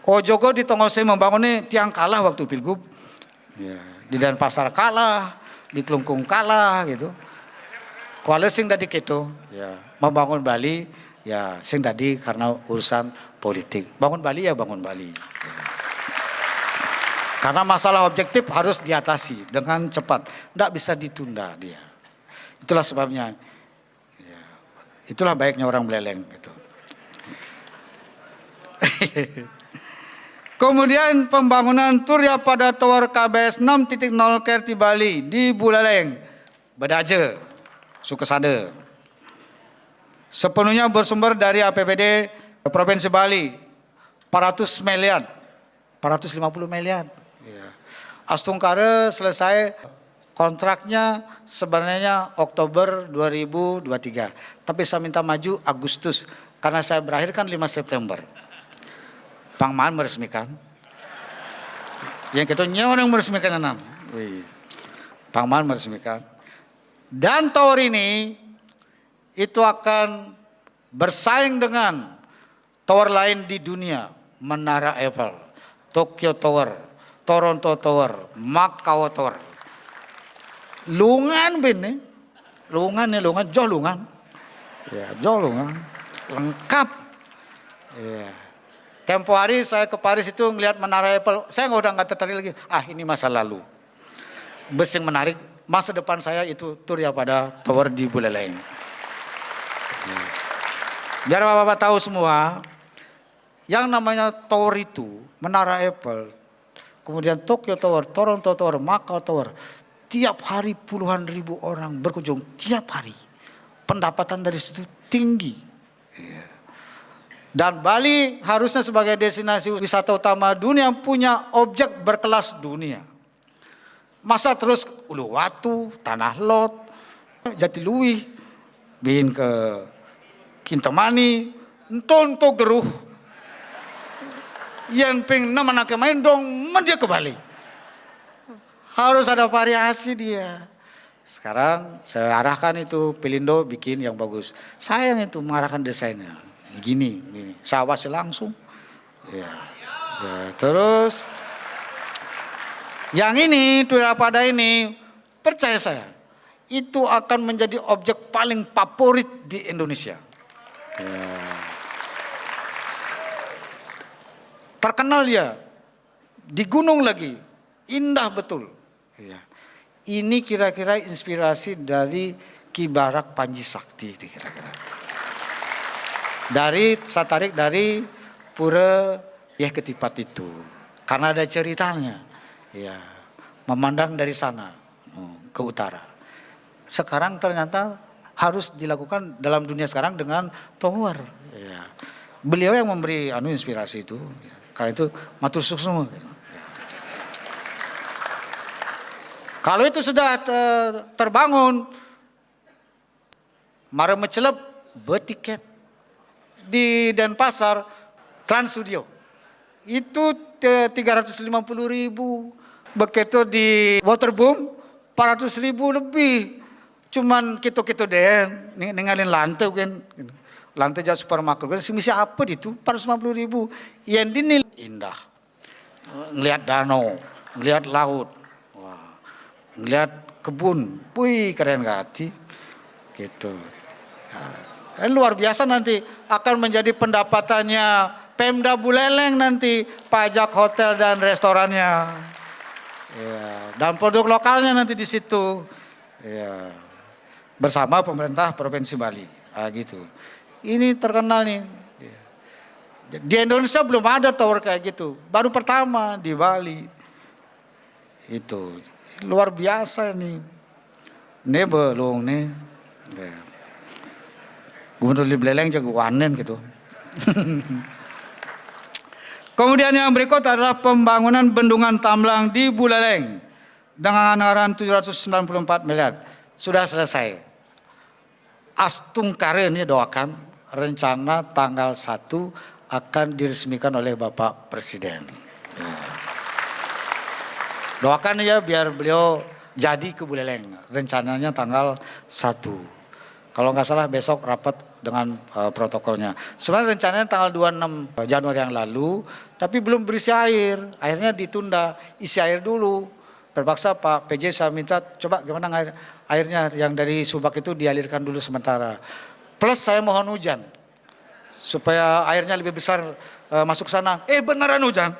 Ojogo di Tongose membangunnya tiang kalah waktu pilgub. Ya. Di Denpasar kalah, di Klungkung kalah gitu. Kuala sing tadi gitu. Ya. Membangun Bali, ya sing tadi karena urusan politik. Bangun Bali ya bangun Bali. Ya. Karena masalah objektif harus diatasi dengan cepat. Tidak bisa ditunda dia. Itulah sebabnya. Ya. Itulah baiknya orang Beleleng gitu. Kemudian pembangunan Turya pada Tower KBS 6.0 Kerti Bali di Buleleng, Bedaje, Sukesade. Sepenuhnya bersumber dari APBD Provinsi Bali, 400 miliar, 450 miliar. Ya. Astungkare selesai kontraknya sebenarnya Oktober 2023. Tapi saya minta maju Agustus karena saya berakhir kan 5 September. Pangmaan meresmikan. Yang kita orang meresmikan enam. Pangmaan meresmikan. Dan tower ini itu akan bersaing dengan tower lain di dunia. Menara Eiffel, Tokyo Tower, Toronto Tower, Macau Tower. Lungan bene. Lungan nih, lungan, jauh lungan. Ya, jauh lungan. Lengkap. Ya. Tempo hari saya ke Paris itu ngelihat Menara Eiffel, saya nggak tertarik lagi. Ah, ini masa lalu. Bus yang menarik, masa depan saya itu Turya pada Tower di Buleleng. Biar bapak-bapak tahu semua, yang namanya tower itu, Menara Eiffel, kemudian Tokyo Tower, Toronto Tower, Macau Tower, tiap hari puluhan ribu orang berkunjung tiap hari. Pendapatan dari situ tinggi. Dan Bali harusnya sebagai destinasi wisata utama dunia yang punya objek berkelas dunia. Masa terus Uluwatu, Tanah Lot, Jatiluwih, bin ke Kintamani, Ntonto Geruh, yang peng nama nak main dong, dia ke Bali. Harus ada variasi dia. Sekarang saya arahkan itu Pelindo bikin yang bagus. Sayang itu mengarahkan desainnya. Gini. Saya awasi langsung. Ya. Terus yang ini, Pada ini, percaya saya, itu akan menjadi objek paling favorit di Indonesia. Ya. Terkenal ya, di gunung lagi, indah betul. Ya. Ini kira-kira inspirasi dari Ki Barak Panji Sakti itu kira-kira. Saya tarik dari Pura Yeh Ketipat itu, karena ada ceritanya. Ya, memandang dari sana ke utara. Sekarang ternyata harus dilakukan dalam dunia sekarang dengan tower. Ya. Beliau yang memberi inspirasi itu. Ya. Karena itu matur suksma. Ya. Kalau itu sudah terbangun, mari mencelep betiket di Denpasar Trans Studio. Itu 350.000. Begitu di Waterboom 400.000 lebih. Cuman gitu-gitu deh, ninggalin lantai kan. Lantai jauh supermarket. Misi apa itu? 450.000. Yang dinilai indah. Ngelihat danau, ngelihat laut, ngelihat kebun. Wih, keren gak hati? Gitu. Ya, luar biasa nanti akan menjadi pendapatannya Pemda Buleleng nanti, pajak hotel dan restorannya. Ya, dan produk lokalnya nanti di situ. Ya. Bersama pemerintah Provinsi Bali. Gitu. Ini terkenal nih. Di Indonesia belum ada tower kayak gitu. Baru pertama di Bali. Itu luar biasa nih. Ini belum nih. Ya. Gubernur di Buleleng jago wanen gitu. Kemudian yang berikut adalah pembangunan bendungan Tamlang di Buleleng dengan anggaran 794 miliar. Sudah selesai. Astungkare ini doakan rencana tanggal 1 akan diresmikan oleh Bapak Presiden. Ya. Doakan ya biar beliau jadi ke Buleleng. Rencananya tanggal 1. Kalau nggak salah besok rapat dengan protokolnya. Sebenarnya rencananya tanggal 26 Januari yang lalu, tapi belum berisi air. Akhirnya ditunda, isi air dulu. Terpaksa Pak PJ saya minta coba gimana airnya yang dari Subak itu dialirkan dulu sementara. Plus saya mohon hujan supaya airnya lebih besar masuk sana. Beneran hujan.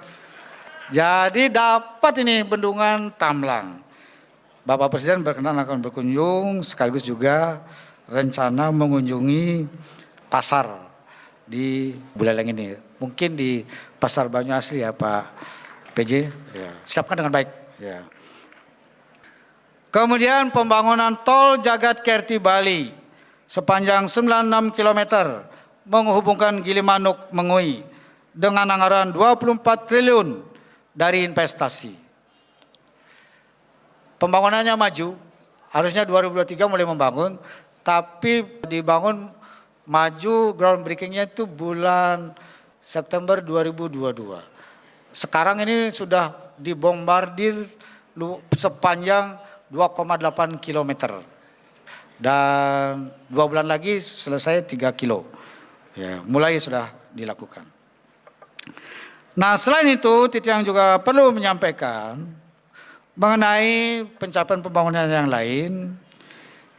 Jadi dapat ini bendungan Tamlang. Bapak Presiden berkenan akan berkunjung sekaligus juga rencana mengunjungi pasar di Buleleng ini. Mungkin di Pasar Banyu Asli ya Pak PJ. Ya, siapkan dengan baik. Ya. Kemudian pembangunan tol Jagat Kerti Bali sepanjang 96 km menghubungkan Gilimanuk Mengui dengan anggaran 24 triliun dari investasi. Pembangunannya maju, harusnya 2023 mulai membangun, tapi dibangun maju groundbreakingnya itu bulan September 2022. Sekarang ini sudah dibombardir sepanjang 2,8 kilometer. Dan 2 bulan lagi selesai 3 kilo. Ya, mulai sudah dilakukan. Nah selain itu Titiang juga perlu menyampaikan mengenai pencapaian pembangunan yang lain.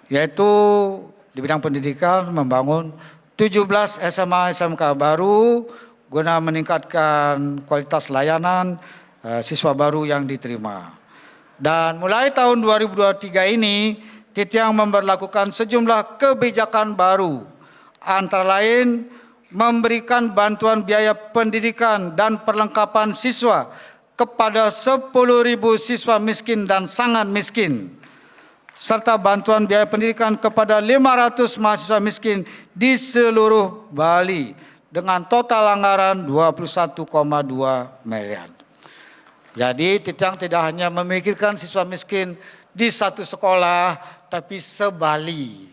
Yaitu di bidang pendidikan membangun 17 SMA SMK baru guna meningkatkan kualitas layanan siswa baru yang diterima. Dan mulai tahun 2023 ini, Titiang memberlakukan sejumlah kebijakan baru. Antara lain memberikan bantuan biaya pendidikan dan perlengkapan siswa kepada 10.000 siswa miskin dan sangat miskin, serta bantuan biaya pendidikan kepada 500 mahasiswa miskin di seluruh Bali dengan total anggaran 21,2 miliar. Jadi Titang tidak hanya memikirkan siswa miskin di satu sekolah, tapi se-Bali.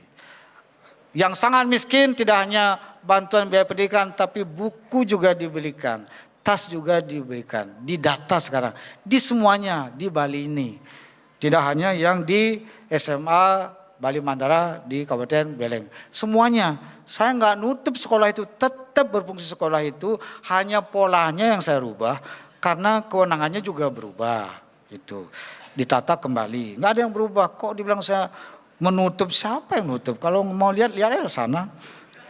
Yang sangat miskin tidak hanya bantuan biaya pendidikan, tapi buku juga dibelikan, tas juga dibelikan, didata sekarang, di semuanya di Bali ini. Tidak hanya yang di SMA Bali Mandara di Kabupaten Buleleng. Semuanya, saya nggak nutup sekolah itu, tetap berfungsi sekolah itu, hanya polanya yang saya rubah, karena kewenangannya juga berubah. Itu ditata kembali, nggak ada yang berubah. Kok dibilang saya menutup? Siapa yang nutup? Kalau mau lihat aja di sana,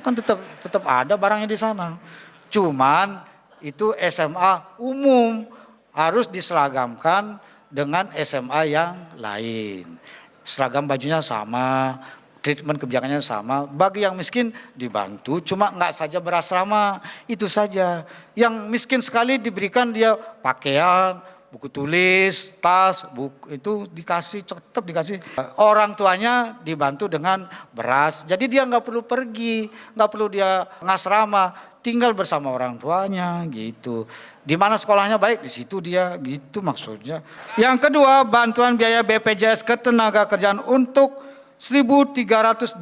kan tetap ada barangnya di sana. Cuman itu SMA umum harus diseragamkan dengan SMA yang lain. Seragam bajunya sama, treatment kebijakannya sama. Bagi yang miskin dibantu, cuma nggak saja berasrama, itu saja. Yang miskin sekali diberikan dia pakaian, buku tulis, tas, buku itu dikasih, tetap dikasih. Orang tuanya dibantu dengan beras, jadi dia nggak perlu pergi, nggak perlu dia ngasrama, tinggal bersama orang tuanya gitu. Di mana sekolahnya baik, di situ dia, gitu maksudnya. Yang kedua, bantuan biaya BPJS Ketenagakerjaan untuk 1.326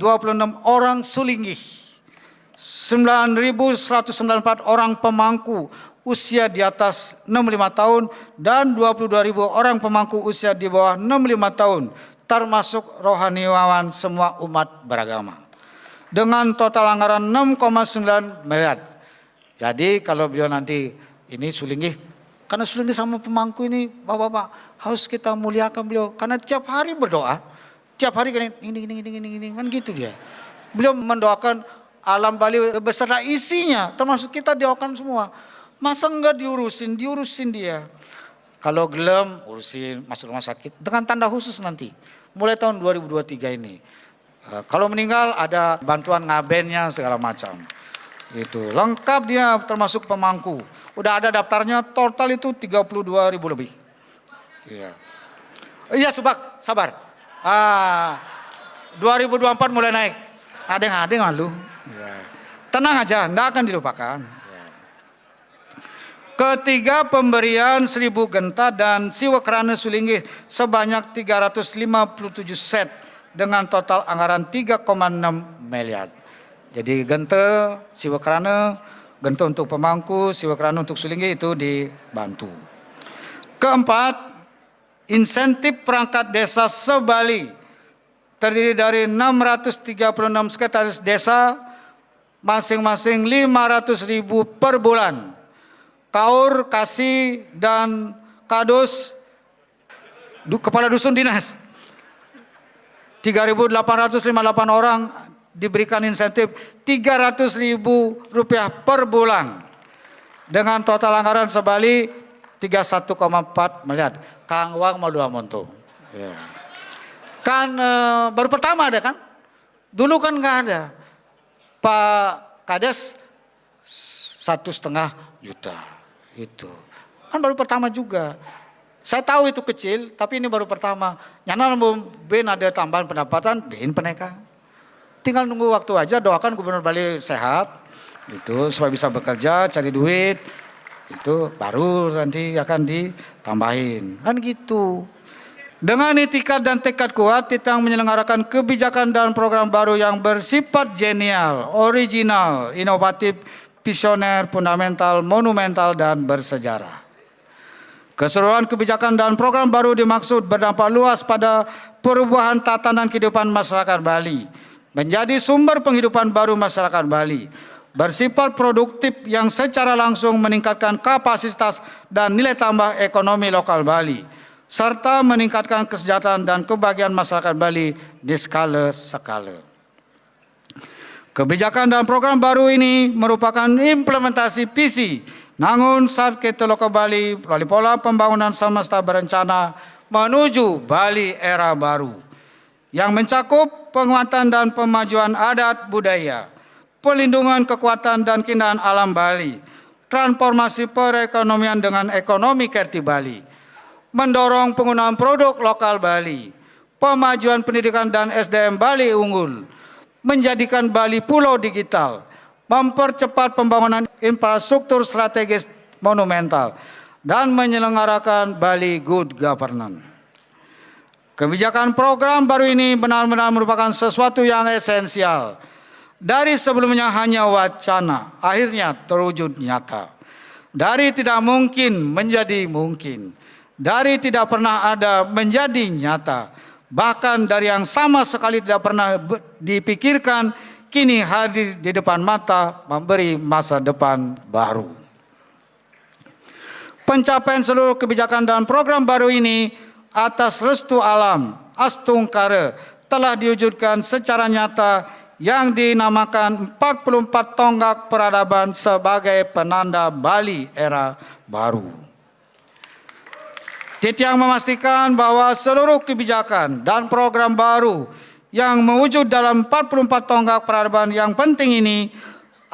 orang sulingih, 9.194 orang pemangku usia di atas 65 tahun dan 22.000 orang pemangku usia di bawah 65 tahun, termasuk rohaniawan semua umat beragama. Dengan total anggaran 6,9 miliar. Jadi kalau beliau nanti ini sulingih, karena sulingih sama pemangku ini Bapak-bapak harus kita muliakan beliau, karena tiap hari berdoa, tiap hari kan ini kan gitu dia. Beliau mendoakan alam Bali beserta isinya, termasuk kita doakan semua. Masa enggak diurusin dia. Kalau gelem urusin masuk rumah sakit dengan tanda khusus nanti mulai tahun 2023 ini. Kalau meninggal ada bantuan ngabennya segala macam. Itu lengkap dia, termasuk pemangku. Udah ada daftarnya, total itu 32.000 lebih. Iya. Iya Subak, sabar. 2024 mulai naik. Ada malu. Ya. Tenang aja, enggak akan dilupakan. Ya. Ketiga, pemberian 1.000 genta dan siwakrana sulinggih sebanyak 357 set dengan total anggaran 3,6 miliar. Jadi genta, siwakrana, genta untuk pemangku, siwakrana untuk sulinggih itu dibantu. Keempat, insentif perangkat desa se-Bali terdiri dari 636 sekretaris desa, masing-masing 500.000 per bulan. Kaur, kasih, dan kadus, kepala dusun dinas, 3.858 orang diberikan insentif 300.000 rupiah per bulan. Dengan total anggaran se-Bali 31,4 miliar. Kang Wang mau dua monto. Ya. Kan baru pertama ada kan? Dulu kan nggak ada. Pak Kades 1,5 juta itu. Kan baru pertama juga. Saya tahu itu kecil, tapi ini baru pertama. Nyana ben ada tambahan pendapatan, ben peneka. Tinggal nunggu waktu aja, doakan Gubernur Bali sehat, itu supaya bisa bekerja, cari duit, itu baru nanti akan ditambahin, kan gitu. Dengan itikat dan tekad kuat, Titang menyelenggarakan kebijakan dan program baru yang bersifat genial, original, inovatif, visioner, fundamental, monumental, dan bersejarah. Keseluruhan kebijakan dan program baru dimaksud berdampak luas pada perubahan tatanan kehidupan masyarakat Bali, menjadi sumber penghidupan baru masyarakat Bali, bersifat produktif yang secara langsung meningkatkan kapasitas dan nilai tambah ekonomi lokal Bali, serta meningkatkan kesejahteraan dan kebahagiaan masyarakat Bali di skala. Kebijakan dan program baru ini merupakan implementasi visi Nangun Satketo Loka Bali melalui pola pembangunan semesta berencana menuju Bali era baru yang mencakup penguatan dan pemajuan adat budaya, pelindungan kekuatan dan keindahan alam Bali, transformasi perekonomian dengan ekonomi kreatif Bali, mendorong penggunaan produk lokal Bali, pemajuan pendidikan dan SDM Bali unggul, menjadikan Bali pulau digital, mempercepat pembangunan infrastruktur strategis monumental, dan menyelenggarakan Bali Good Governance. Kebijakan program baru ini benar-benar merupakan sesuatu yang esensial. Dari sebelumnya hanya wacana, akhirnya terwujud nyata. Dari tidak mungkin menjadi mungkin. Dari tidak pernah ada menjadi nyata. Bahkan dari yang sama sekali tidak pernah dipikirkan, kini hadir di depan mata memberi masa depan baru. Pencapaian seluruh kebijakan dan program baru ini atas restu alam, Astungkara, telah diwujudkan secara nyata yang dinamakan 44 tonggak peradaban sebagai penanda Bali era baru. Titiang memastikan bahwa seluruh kebijakan dan program baru yang mewujud dalam 44 tonggak peradaban yang penting ini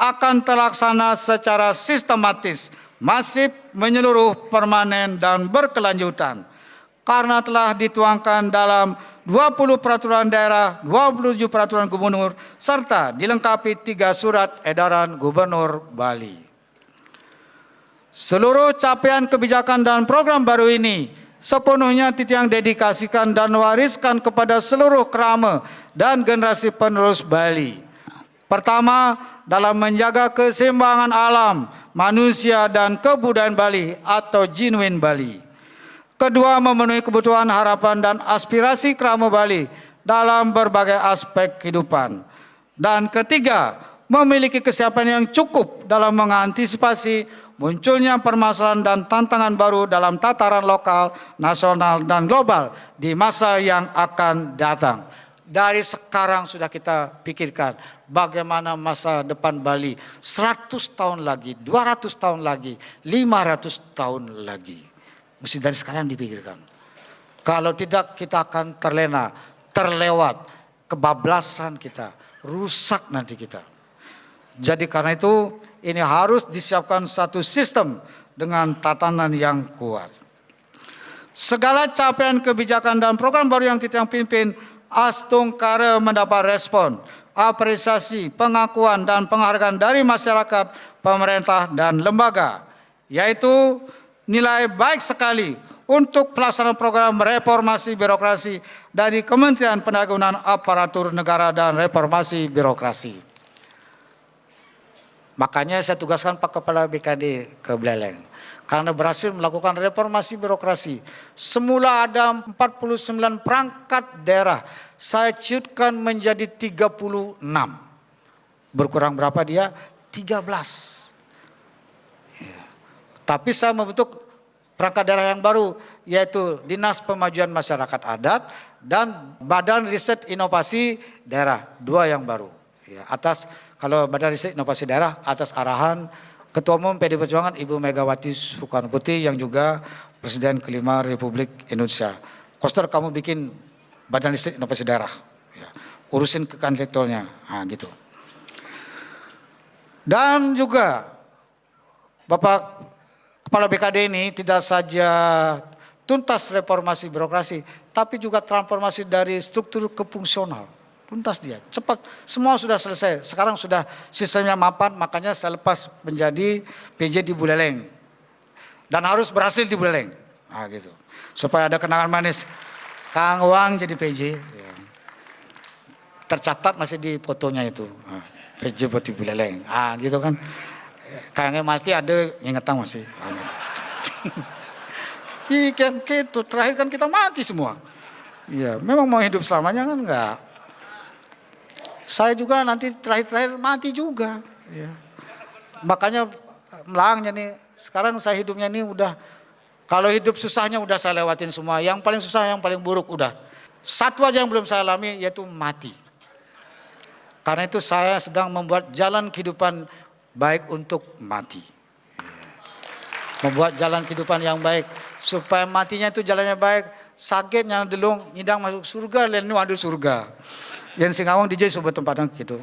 akan terlaksana secara sistematis, masif, menyeluruh, permanen, dan berkelanjutan. Karena telah dituangkan dalam 20 peraturan daerah, 27 peraturan gubernur, serta dilengkapi 3 surat edaran gubernur Bali. Seluruh capaian kebijakan dan program baru ini sepenuhnya Titiang dedikasikan dan wariskan kepada seluruh kerama dan generasi penerus Bali. Pertama, dalam menjaga keseimbangan alam, manusia, dan kebudayaan Bali atau Genuine Bali. Kedua, memenuhi kebutuhan, harapan, dan aspirasi kerama Bali dalam berbagai aspek kehidupan. Dan ketiga, memiliki kesiapan yang cukup dalam mengantisipasi munculnya permasalahan dan tantangan baru dalam tataran lokal, nasional, dan global di masa yang akan datang. Dari sekarang sudah kita pikirkan bagaimana masa depan Bali 100 tahun lagi, 200 tahun lagi, 500 tahun lagi. Mesti dari sekarang dipikirkan. Kalau tidak kita akan terlena, terlewat, kebablasan kita, rusak nanti kita. Jadi karena itu ini harus disiapkan satu sistem dengan tatanan yang kuat. Segala capaian kebijakan dan program baru yang Titiang pimpin, Astungkara mendapat respon, apresiasi, pengakuan, dan penghargaan dari masyarakat, pemerintah, dan lembaga, yaitu nilai baik sekali untuk pelaksanaan program reformasi birokrasi dari Kementerian Pendayagunaan Aparatur Negara dan Reformasi Birokrasi. Makanya saya tugaskan Pak Kepala BKD ke Buleleng. Karena berhasil melakukan reformasi birokrasi. Semula ada 49 perangkat daerah. Saya ciutkan menjadi 36. Berkurang berapa dia? 13. Tapi saya membentuk perangkat daerah yang baru, yaitu Dinas Pemajuan Masyarakat Adat dan Badan Riset Inovasi Daerah, 2 yang baru. Ya, atas kalau Badan Riset Inovasi Daerah atas arahan Ketua Umum PDI Perjuangan Ibu Megawati Soekarno Putri yang juga Presiden kelima Republik Indonesia. Koster, kamu bikin Badan Riset Inovasi Daerah, ya, urusin ke intelektualnya, gitu. Dan juga Bapak Kepala BKD ini tidak saja tuntas reformasi birokrasi, tapi juga transformasi dari struktur ke fungsional. Tuntas dia, cepat. Semua sudah selesai. Sekarang sudah sistemnya mapan, makanya saya lepas menjadi PJ di Buleleng. Dan harus berhasil di Buleleng. Gitu. Supaya ada kenangan manis. Kang Wang jadi PJ. Ya. Tercatat masih di fotonya itu. PJ buat di Buleleng. Gitu kan. Kayaknya mati ada ingetan masih. Gitu. Ikan gitu, terakhir kan kita mati semua. Iya, memang mau hidup selamanya kan enggak. Saya juga nanti terakhir mati juga. Ya. Makanya melangnya nih, sekarang saya hidupnya nih udah, kalau hidup susahnya udah saya lewatin semua. Yang paling susah, yang paling buruk udah. Satu aja yang belum saya alami yaitu mati. Karena itu saya sedang membuat jalan kehidupan baik untuk mati. Membuat jalan kehidupan yang baik supaya matinya itu jalannya baik. Sakitnya dulu nyidang masuk surga, lain ada surga. Yang Singawang DJ sobat tempatnya gitu.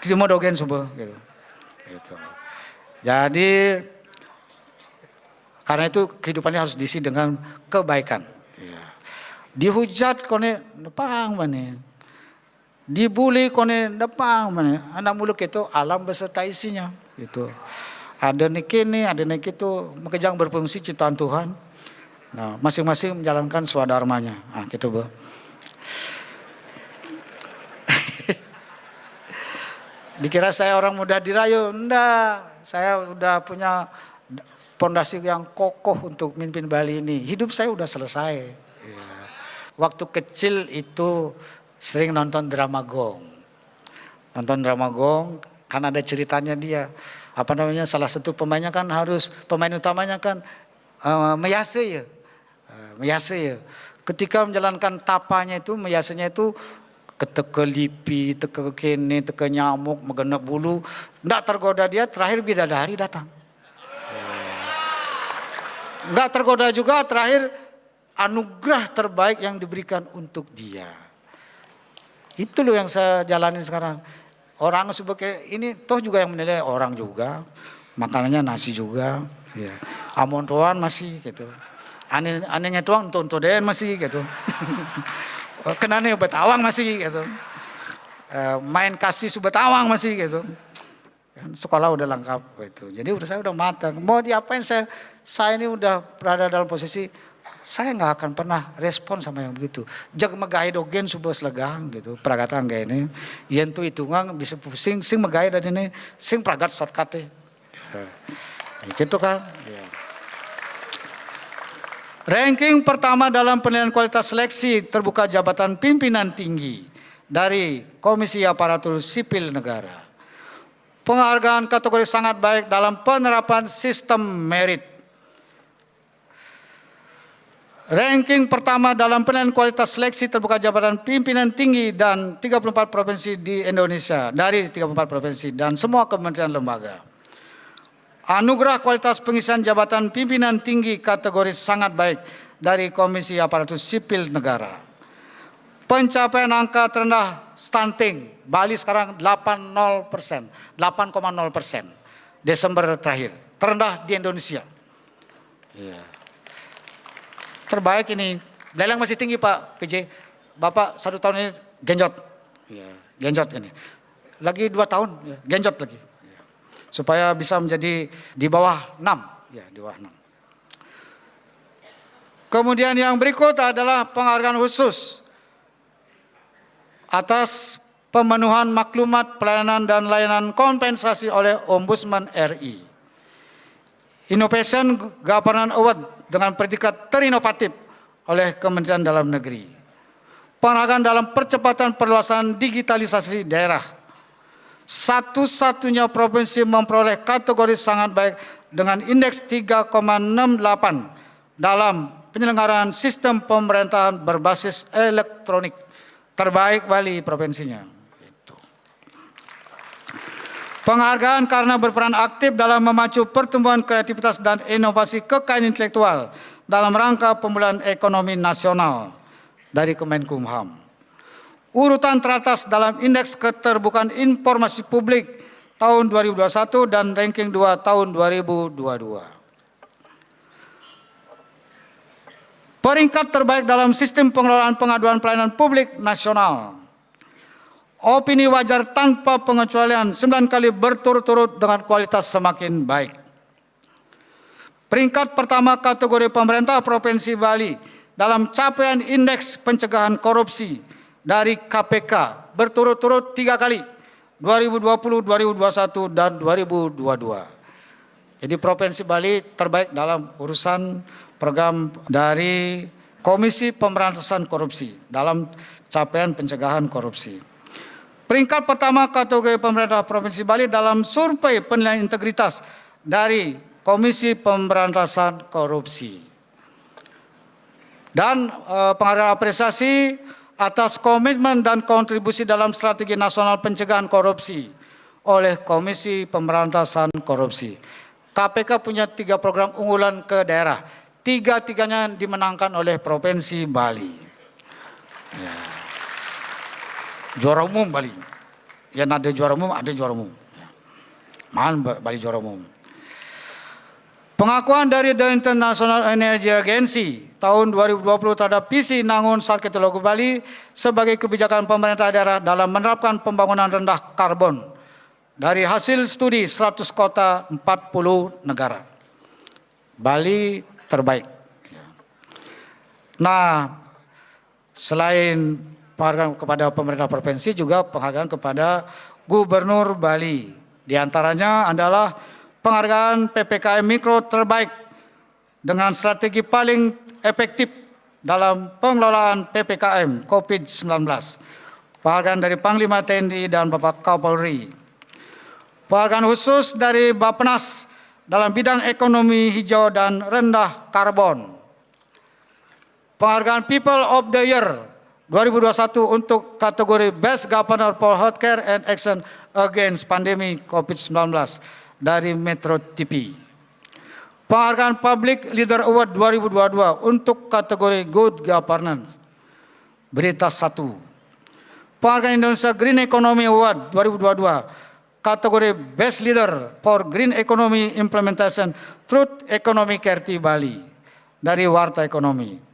terima dogen semua gitu. Gitu. Jadi karena itu kehidupannya harus diisi dengan kebaikan. Ya. Dihujat kone nepang mana, dibully kone nepang mana. Anak muluk itu alam beserta isinya. Itu ada nikini, ada nik itu mekejang berfungsi ciptaan Tuhan. Nah, masing-masing menjalankan swadharmanya. Ah, gitu bu. Dikira saya orang mudah dirayu, enggak. Saya udah punya pondasi yang kokoh untuk mimpin Bali ini. Hidup saya udah selesai. Ya. Waktu kecil itu sering nonton drama Gong. Nonton drama Gong, kan ada ceritanya dia. Apa namanya, salah satu pemainnya kan harus, pemain utamanya kan Meyase ya. Meyase ya. Ketika menjalankan tapanya itu, Meyasenya itu keteke lipi, teke kene, teke nyamuk, megenap bulu. Nggak tergoda dia, terakhir bidadari datang. Nggak tergoda juga, terakhir anugerah terbaik yang diberikan untuk dia. Itu loh yang saya jalani sekarang. Orang sebagai ini toh juga yang menilai orang juga. Makanannya nasi juga. Ya. Amon tuan masih gitu. Anehnya tuang tonton den masih gitu. Kenane betawang masih gitu. Main kasih subetawang masih gitu. Sekolah udah lengkap itu. Jadi saya udah matang. Mau diapain saya ini udah berada dalam posisi saya nggak akan pernah respon sama yang begitu. Jag megai dogen subuh selegang gitu. Peragatan kayak ini. Yen tu hitungan bisa pusing sing megai dan ini sing pragat shortcut gitu kan. Ya. Ranking pertama dalam penilaian kualitas seleksi terbuka jabatan pimpinan tinggi dari Komisi Aparatur Sipil Negara. Penghargaan kategori sangat baik dalam penerapan sistem merit. Ranking pertama dalam penilaian kualitas seleksi terbuka jabatan pimpinan tinggi dan 34 provinsi di Indonesia dari 34 provinsi dan semua kementerian lembaga. Anugerah kualitas pengisian jabatan pimpinan tinggi kategori sangat baik dari Komisi Aparatur Sipil Negara. Pencapaian angka terendah stunting Bali sekarang 8,0%, Desember terakhir, terendah di Indonesia. Ya. Terbaik ini, lelang masih tinggi Pak PJ. Bapak 1 tahun ini genjot, ya, genjot ini. Lagi 2 tahun, ya, genjot lagi. Ya. Supaya bisa menjadi di bawah 6, ya di bawah 6. Kemudian yang berikut adalah penghargaan khusus atas pemenuhan maklumat pelayanan dan layanan kompensasi oleh Ombudsman RI. Innovation Governance Award dengan predikat terinovatif oleh Kementerian Dalam Negeri. Penghargaan dalam percepatan perluasan digitalisasi daerah. Satu-satunya provinsi memperoleh kategori sangat baik dengan indeks 3,68 dalam penyelenggaraan sistem pemerintahan berbasis elektronik. Terbaik Bali provinsinya. Itu. Penghargaan karena berperan aktif dalam memacu pertumbuhan kreativitas dan inovasi kekayaan intelektual dalam rangka pemulihan ekonomi nasional dari Kemenkumham. Urutan teratas dalam indeks keterbukaan informasi publik tahun 2021 dan ranking 2 tahun 2022. Peringkat terbaik dalam sistem pengelolaan pengaduan pelayanan publik nasional. Opini wajar tanpa pengecualian 9 kali berturut-turut dengan kualitas semakin baik. Peringkat pertama kategori pemerintah Provinsi Bali dalam capaian indeks pencegahan korupsi dari KPK berturut-turut 3 kali, 2020, 2021, dan 2022. Jadi Provinsi Bali terbaik dalam urusan program dari Komisi Pemberantasan Korupsi dalam capaian pencegahan korupsi. Peringkat pertama kategori pemerintah Provinsi Bali dalam survei penilaian integritas dari Komisi Pemberantasan Korupsi. Dan penghargaan apresiasi atas komitmen dan kontribusi dalam strategi nasional pencegahan korupsi oleh Komisi Pemberantasan Korupsi. KPK punya 3 program unggulan ke daerah. 3-tiganya dimenangkan oleh Provinsi Bali. Ya. Juara umum Bali. Yang ada juara umum. Ya. Mahan Bali juara umum. Pengakuan dari The International Energy Agency tahun 2020 terhadap visi Nangun Sarkitologo Bali sebagai kebijakan pemerintah daerah dalam menerapkan pembangunan rendah karbon dari hasil studi 100 kota 40 negara. Bali terbaik. Nah, selain penghargaan kepada pemerintah provinsi juga penghargaan kepada Gubernur Bali. Di antaranya adalah penghargaan PPKM Mikro terbaik dengan strategi paling efektif dalam pengelolaan PPKM COVID-19. Penghargaan dari Panglima TNI dan Bapak Kapolri. Penghargaan khusus dari Bappenas dalam bidang ekonomi hijau dan rendah karbon. Penghargaan People of the Year 2021 untuk kategori Best Governor for Healthcare and Action Against Pandemic COVID-19 dari Metro TV. Penghargaan Public Leader Award 2022 untuk kategori Good Governance. Berita 1. Penghargaan Indonesia Green Economy Award 2022 kategori Best Leader for Green Economy Implementation Truth Economy Kerti Bali dari Warta Ekonomi.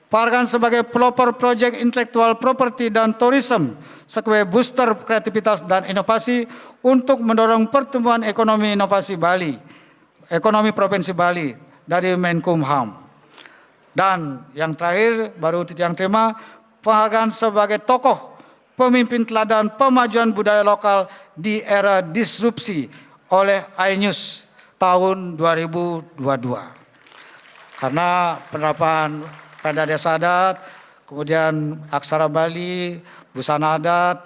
Penghargaan sebagai pelopor proyek intelektual properti dan tourism sebagai booster kreativitas dan inovasi untuk mendorong pertumbuhan ekonomi inovasi Bali, ekonomi Provinsi Bali dari Menkumham. Dan yang terakhir baru yang terima penghargaan sebagai tokoh pemimpin teladan pemajuan budaya lokal di era disrupsi oleh iNews tahun 2022. Karena penerapan pada desa adat, kemudian aksara Bali, busana adat,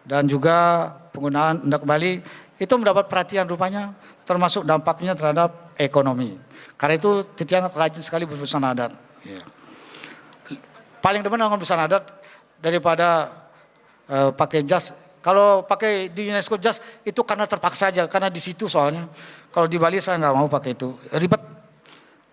dan juga penggunaan endak Bali, itu mendapat perhatian rupanya, termasuk dampaknya terhadap ekonomi. Karena itu Titiang rajin sekali berbusana adat. Ya. Paling demen dengan busana adat daripada pakai jas. Kalau pakai di UNESCO jas itu karena terpaksa aja, karena di situ soalnya. Kalau di Bali saya nggak mau pakai itu, ribet,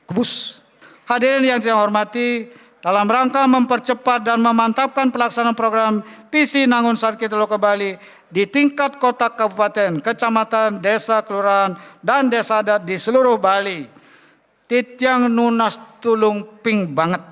kebus. Hadirin yang saya hormati, dalam rangka mempercepat dan memantapkan pelaksanaan program visi Nangun Sarkitologo Bali di tingkat kota, kabupaten, kecamatan, desa, kelurahan, dan desa adat di seluruh Bali, Titiang nunas tulung ping banget.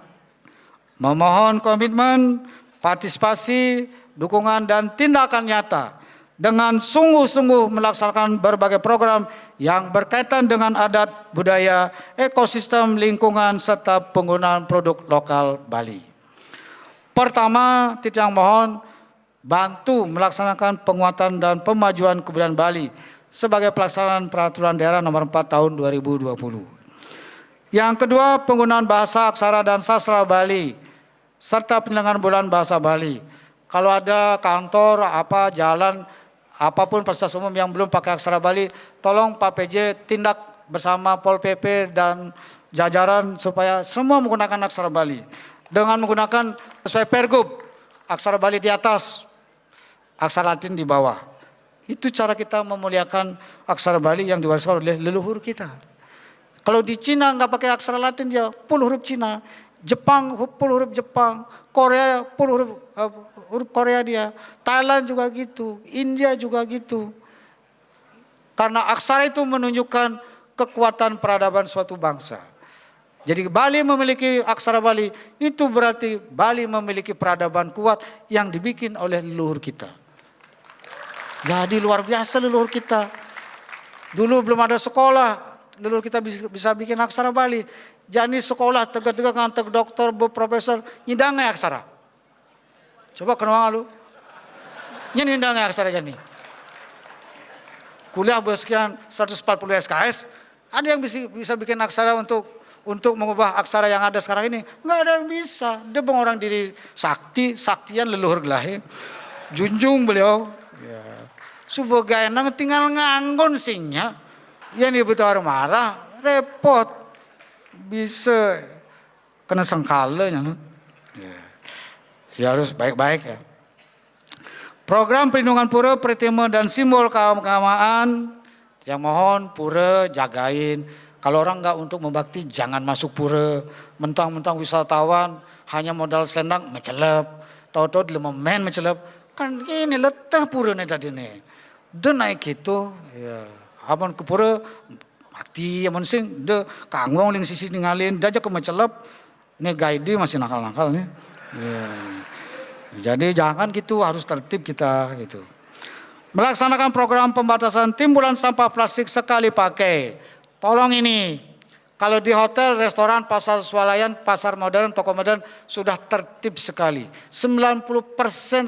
Memohon komitmen, partisipasi, dukungan, dan tindakan nyata dengan sungguh-sungguh melaksanakan berbagai program yang berkaitan dengan adat, budaya, ekosistem, lingkungan, serta penggunaan produk lokal Bali. Pertama, Titiang mohon bantu melaksanakan penguatan dan pemajuan kebudayaan Bali sebagai pelaksanaan peraturan daerah nomor 4 tahun 2020. Yang kedua, penggunaan bahasa, aksara, dan sastra Bali, serta penyelenggaraan bulan bahasa Bali. Kalau ada kantor, jalan, apapun fasilitas umum yang belum pakai aksara Bali, tolong Pak PJ tindak bersama Pol PP dan jajaran supaya semua menggunakan aksara Bali. Dengan menggunakan sesuai Pergub, aksara Bali di atas, aksara Latin di bawah. Itu cara kita memuliakan aksara Bali yang diwariskan oleh leluhur kita. Kalau di Cina nggak pakai aksara Latin, dia full huruf Cina. Jepang full huruf Jepang, Korea full huruf Korea dia, Thailand juga gitu, India juga gitu. Karena aksara itu menunjukkan kekuatan peradaban suatu bangsa. Jadi Bali memiliki aksara Bali, itu berarti Bali memiliki peradaban kuat yang dibikin oleh leluhur kita. Jadi luar biasa leluhur kita. Dulu belum ada sekolah, leluhur kita bisa bikin aksara Bali. Jadi sekolah tegak-tegak ngantek dokter, profesor, nyidangnya aksara. Coba kenal lu. Nyidangnya aksara jadi. Kuliah bersekian 140 SKS, ada yang bisa bikin aksara untuk mengubah aksara yang ada sekarang ini? Enggak ada yang bisa. Dia orang diri saktian leluhur gelahe. Junjung beliau. Ya. Sebagai nang tinggal nganggon singnya. Yang dibutuh marah, repot. Bisa kena sengkala ya harus baik-baik ya. Program perlindungan pura, pertimbangan dan simbol keagamaan yang mohon pura jagain. Kalau orang nggak untuk membakti jangan masuk pura. Mentang-mentang wisatawan hanya modal selendang mecelep. Tahu-tahu di lememen mecelep. Kan ini letah pura nih tadi nih. De naik gitu, ya. Amun ke pura mati, amun sing de kangong ling sisi ninggalin, daja ke macelep, nih guide masih nakal-nakal nih. Ya. Jadi jangan gitu, harus tertib kita gitu. Melaksanakan program pembatasan timbulan sampah plastik sekali pakai. Tolong ini, kalau di hotel, restoran, pasar swalayan, pasar modern, toko modern sudah tertib sekali. 90%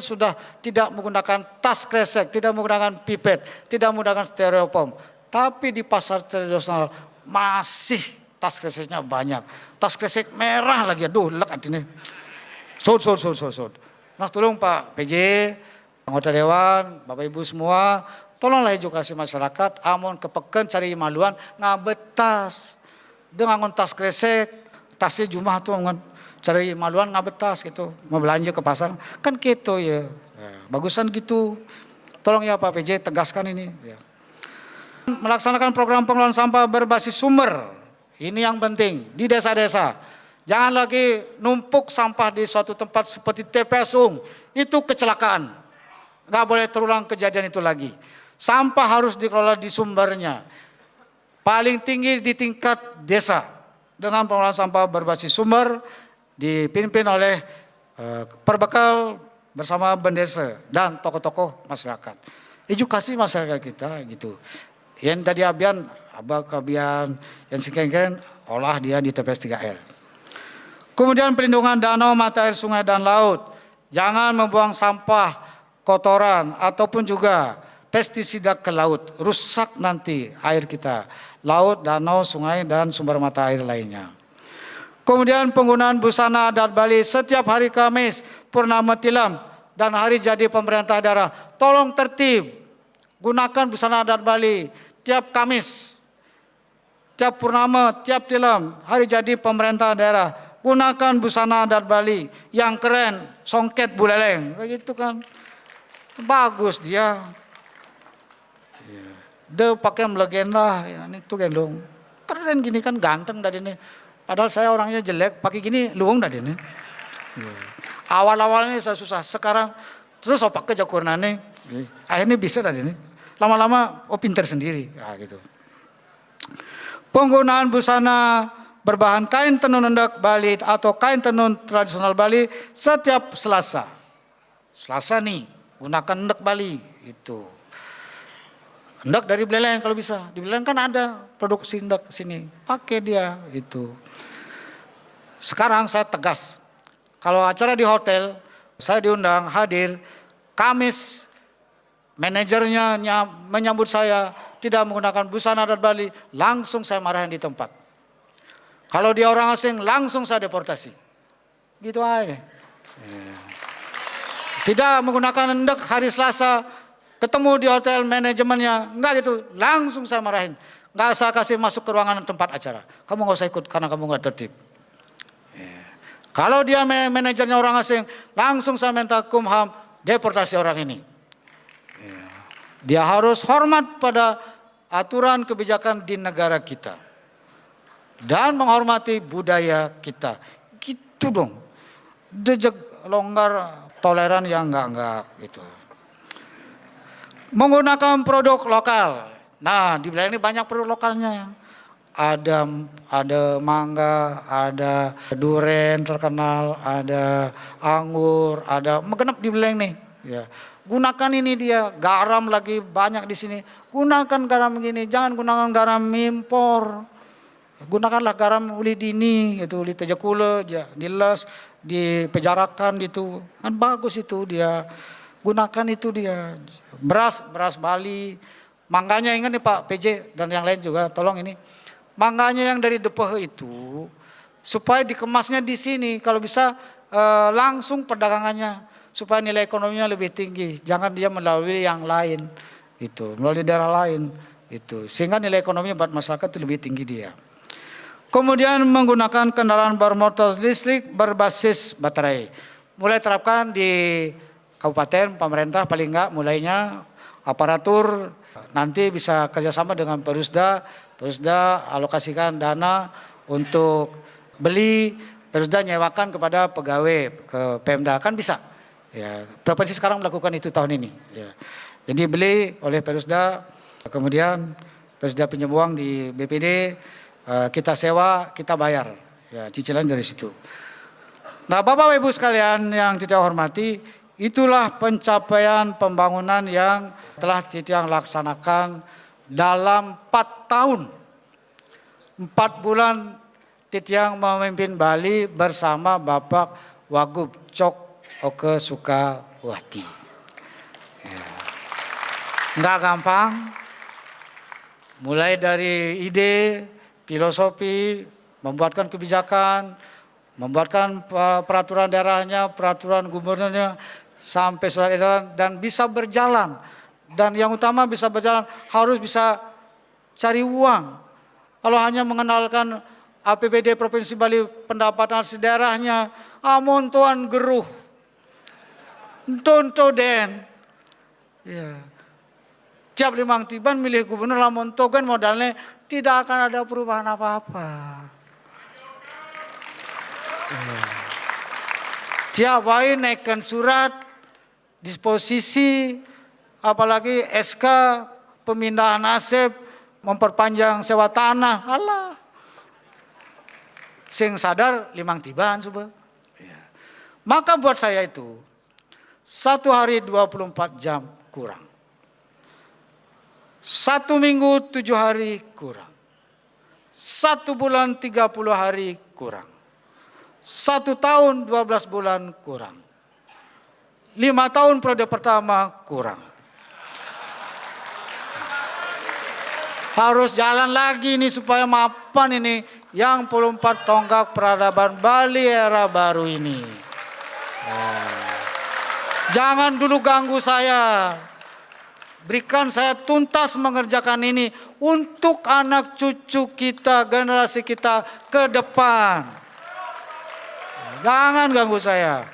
sudah tidak menggunakan tas kresek, tidak menggunakan pipet, tidak menggunakan styrofoam. Tapi di pasar tradisional masih tas kreseknya banyak. Tas kresek merah lagi, aduh lek adine. Sud. Mas tolong Pak PJ, anggota dewan, Bapak Ibu semua, tolonglah edukasi masyarakat, amun kepeken cari maluan ngabet tas. Dengan tas kresek, tasnya jumlah tuh ngan cari maluan ngabet tas gitu, mau belanja ke pasar, kan gitu ya. Bagusan gitu. Tolong ya Pak PJ tegaskan ini. Ya. Melaksanakan program pengelolaan sampah berbasis sumber, ini yang penting di desa-desa. Jangan lagi numpuk sampah di suatu tempat seperti TPSung, itu kecelakaan. Nggak boleh terulang kejadian itu lagi. Sampah harus dikelola di sumbernya. Paling tinggi di tingkat desa dengan pengelolaan sampah berbasis sumber dipimpin oleh Perbekal bersama Bendesa dan tokoh-tokoh masyarakat. Edukasi masyarakat kita gitu. Yang tadi abian, yang sekian olah dia di TPS 3R. Kemudian pelindungan danau, mata air, sungai dan laut. Jangan membuang sampah, kotoran ataupun juga pestisida ke laut, rusak nanti air kita, laut, danau, sungai dan sumber mata air lainnya. Kemudian penggunaan busana adat Bali setiap hari Kamis, Purnama Tilam dan hari jadi pemerintah daerah. Tolong tertib, gunakan busana adat Bali tiap Kamis, tiap Purnama, tiap Tilam, hari jadi pemerintah daerah. Gunakan busana adat Bali yang keren, songket buleleng, kayak gitu kan, bagus dia. Dia pakai melegenda, ya, ini tuh gendong. Keren gini kan, ganteng dari ini. Padahal saya orangnya jelek, pakai gini luung dari ini. Ya. Awal-awalnya saya susah, sekarang terus pakai jakurnane, akhirnya bisa dari ini. Lama-lama pinter sendiri, ya, gitu. Penggunaan busana berbahan kain tenun endek Bali atau kain tenun tradisional Bali setiap Selasa. Selasa nih, gunakan endek Bali itu. Endek dari Beleleng kalau bisa. Di Beleleng kan ada produksi endek sini. Pakai dia itu. Sekarang saya tegas. Kalau acara di hotel, saya diundang hadir. Kamis manajernya menyambut saya tidak menggunakan busana adat Bali, langsung saya marahin di tempat. Kalau dia orang asing, langsung saya deportasi. Gitu aja. Tidak menggunakan endek hari Selasa, ketemu di hotel manajemennya, enggak gitu, langsung saya marahin. Enggak saya kasih masuk ke ruangan tempat acara. Kamu enggak usah ikut karena kamu enggak tertib. Kalau dia manajernya orang asing, langsung saya minta Kumham deportasi orang ini. Dia harus hormat pada aturan kebijakan di negara kita. Dan menghormati budaya kita. Gitu dong. Dejek longgar, toleran yang enggak gitu. Menggunakan produk lokal. Nah, di Beleleng ini banyak produk lokalnya. Ada mangga, ada duren terkenal, ada anggur, ada megenap di Beleleng nih. Ya. Gunakan ini dia, garam lagi banyak di sini. Gunakan garam begini, jangan gunakan garam impor. Gunakanlah garam uli dini, gitu, uli tejakule, diles, dipejarakan gitu. Kan bagus itu dia. Gunakan itu dia. Beras Bali. Mangganya ingat nih Pak PJ dan yang lain juga, tolong ini. Mangganya yang dari Depeh itu supaya dikemasnya di sini, kalau bisa langsung perdagangannya supaya nilai ekonominya lebih tinggi. Jangan dia melalui yang lain, itu melalui daerah lain, itu sehingga nilai ekonominya buat masyarakat itu lebih tinggi dia. Kemudian menggunakan kendaraan bermotor listrik berbasis baterai. Mulai terapkan di kabupaten, pemerintah paling enggak mulainya aparatur nanti bisa kerjasama dengan Perusda alokasikan dana untuk beli, Perusda nyewakan kepada pegawai ke Pemda kan bisa. Ya, provinsi sekarang melakukan itu tahun ini. Ya. Jadi beli oleh Perusda, kemudian Perusda pinjam uang di BPD, kita sewa, kita bayar. Ya, cicilan dari situ. Nah, Bapak Ibu sekalian yang Titiang hormati, itulah pencapaian pembangunan yang telah Titiang laksanakan dalam 4 tahun. 4 bulan Titiang memimpin Bali bersama Bapak Wagub Cok Oke Sukawati. Ya. Nggak gampang. Mulai dari ide, filosofi, membuatkan kebijakan, membuatkan peraturan daerahnya, peraturan gubernurnya, sampai surat edaran dan bisa berjalan. Dan yang utama bisa berjalan harus bisa cari uang. Kalau hanya mengenalkan APBD Provinsi Bali pendapatan sedaerahnya, amon tuan geruh. Tonto den, ya. Tiap limang tiban milih gubernur lamun togan modalnya tidak akan ada perubahan apa-apa. Ya. Tiap bayi naikkan surat, disposisi, apalagi SK pemindahan nasib, memperpanjang sewa tanah, alah. Sing sadar limang tiban coba. Ya. Maka buat saya itu 1 hari 24 jam kurang. 1 minggu 7 hari kurang. 1 bulan 30 hari kurang. 1 tahun 12 bulan kurang. 5 tahun periode pertama kurang. Harus jalan lagi ini supaya mapan ini yang 24 tonggak peradaban Bali era baru ini. Jangan dulu ganggu saya. Berikan saya tuntas mengerjakan ini untuk anak cucu kita, generasi kita ke depan. Jangan ganggu saya.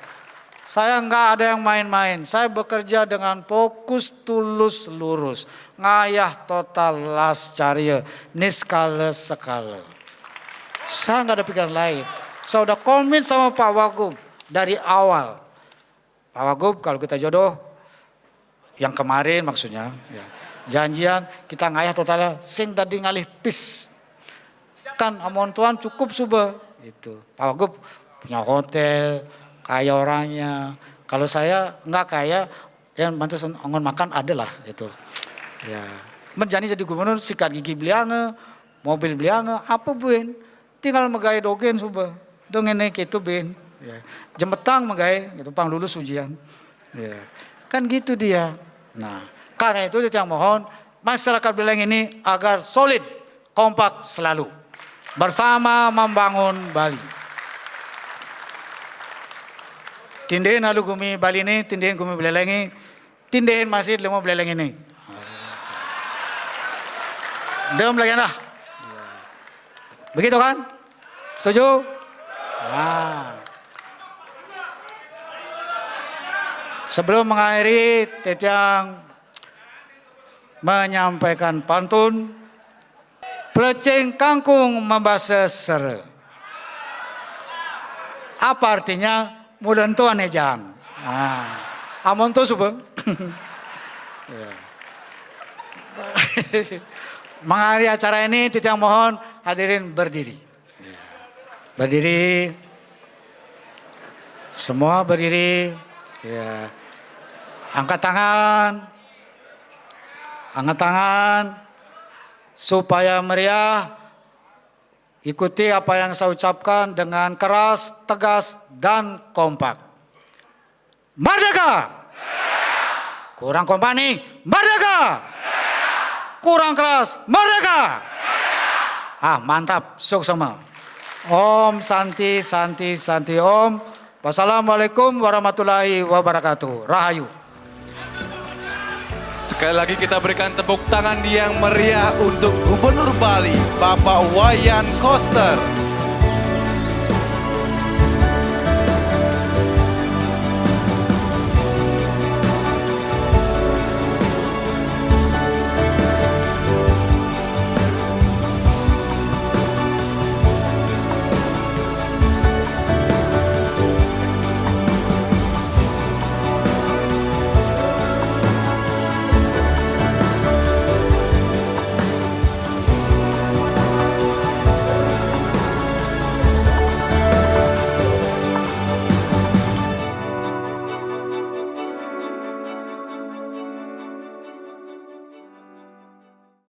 Saya enggak ada yang main-main. Saya bekerja dengan fokus, tulus, lurus. Ngayah total las carya, niskala sekala. Saya enggak ada pikiran lain. Saya udah komit sama Pak Wagub dari awal. Pak Wagub kalau kita jodoh yang kemarin maksudnya ya, janjian kita ngayah totalnya sing tadi ngalih pis kan amon tuan cukup suba itu. Pak Wagub punya hotel, kaya orangnya. Kalau saya nggak kaya, yang mantas ngon makan adalah itu. Ya, menjani jadi gubernur sikat gigi beliange, mobil beliange, apa buin? Tinggal megay dogen suba, dongene gitu bin. Ya. Jembetang megai, gitu pang lulus ujian. Ya. Kan gitu dia. Nah, karena itu yang mohon masyarakat Beleng ini agar solid, kompak selalu bersama membangun Bali. Tindahin alu gumi Bali ini, tindahin gumi Belelengi, tindahin masjid lemo Beleng ini. Dem lagi dah. Begitu kan? Setuju? Nah. Sebelum mengakhiri, Titiang menyampaikan pantun. Plecing kangkung membasa sere. Apa artinya? Mudantuan ejan. Amon to subeng. Mengakhiri acara ini, Titiang mohon hadirin berdiri. Berdiri. Semua berdiri. Ya. Angkat tangan. Angkat tangan. Supaya meriah. Ikuti apa yang saya ucapkan dengan keras, tegas, dan kompak. Merdeka! Kurang kompak nih. Merdeka! Kurang keras. Merdeka! Mantap. Sukses semua. Om Santi, Santi, Santi Om. Wassalamualaikum warahmatullahi wabarakatuh. Rahayu. Sekali lagi kita berikan tepuk tangan yang meriah untuk Gubernur Bali, Bapak Wayan Koster.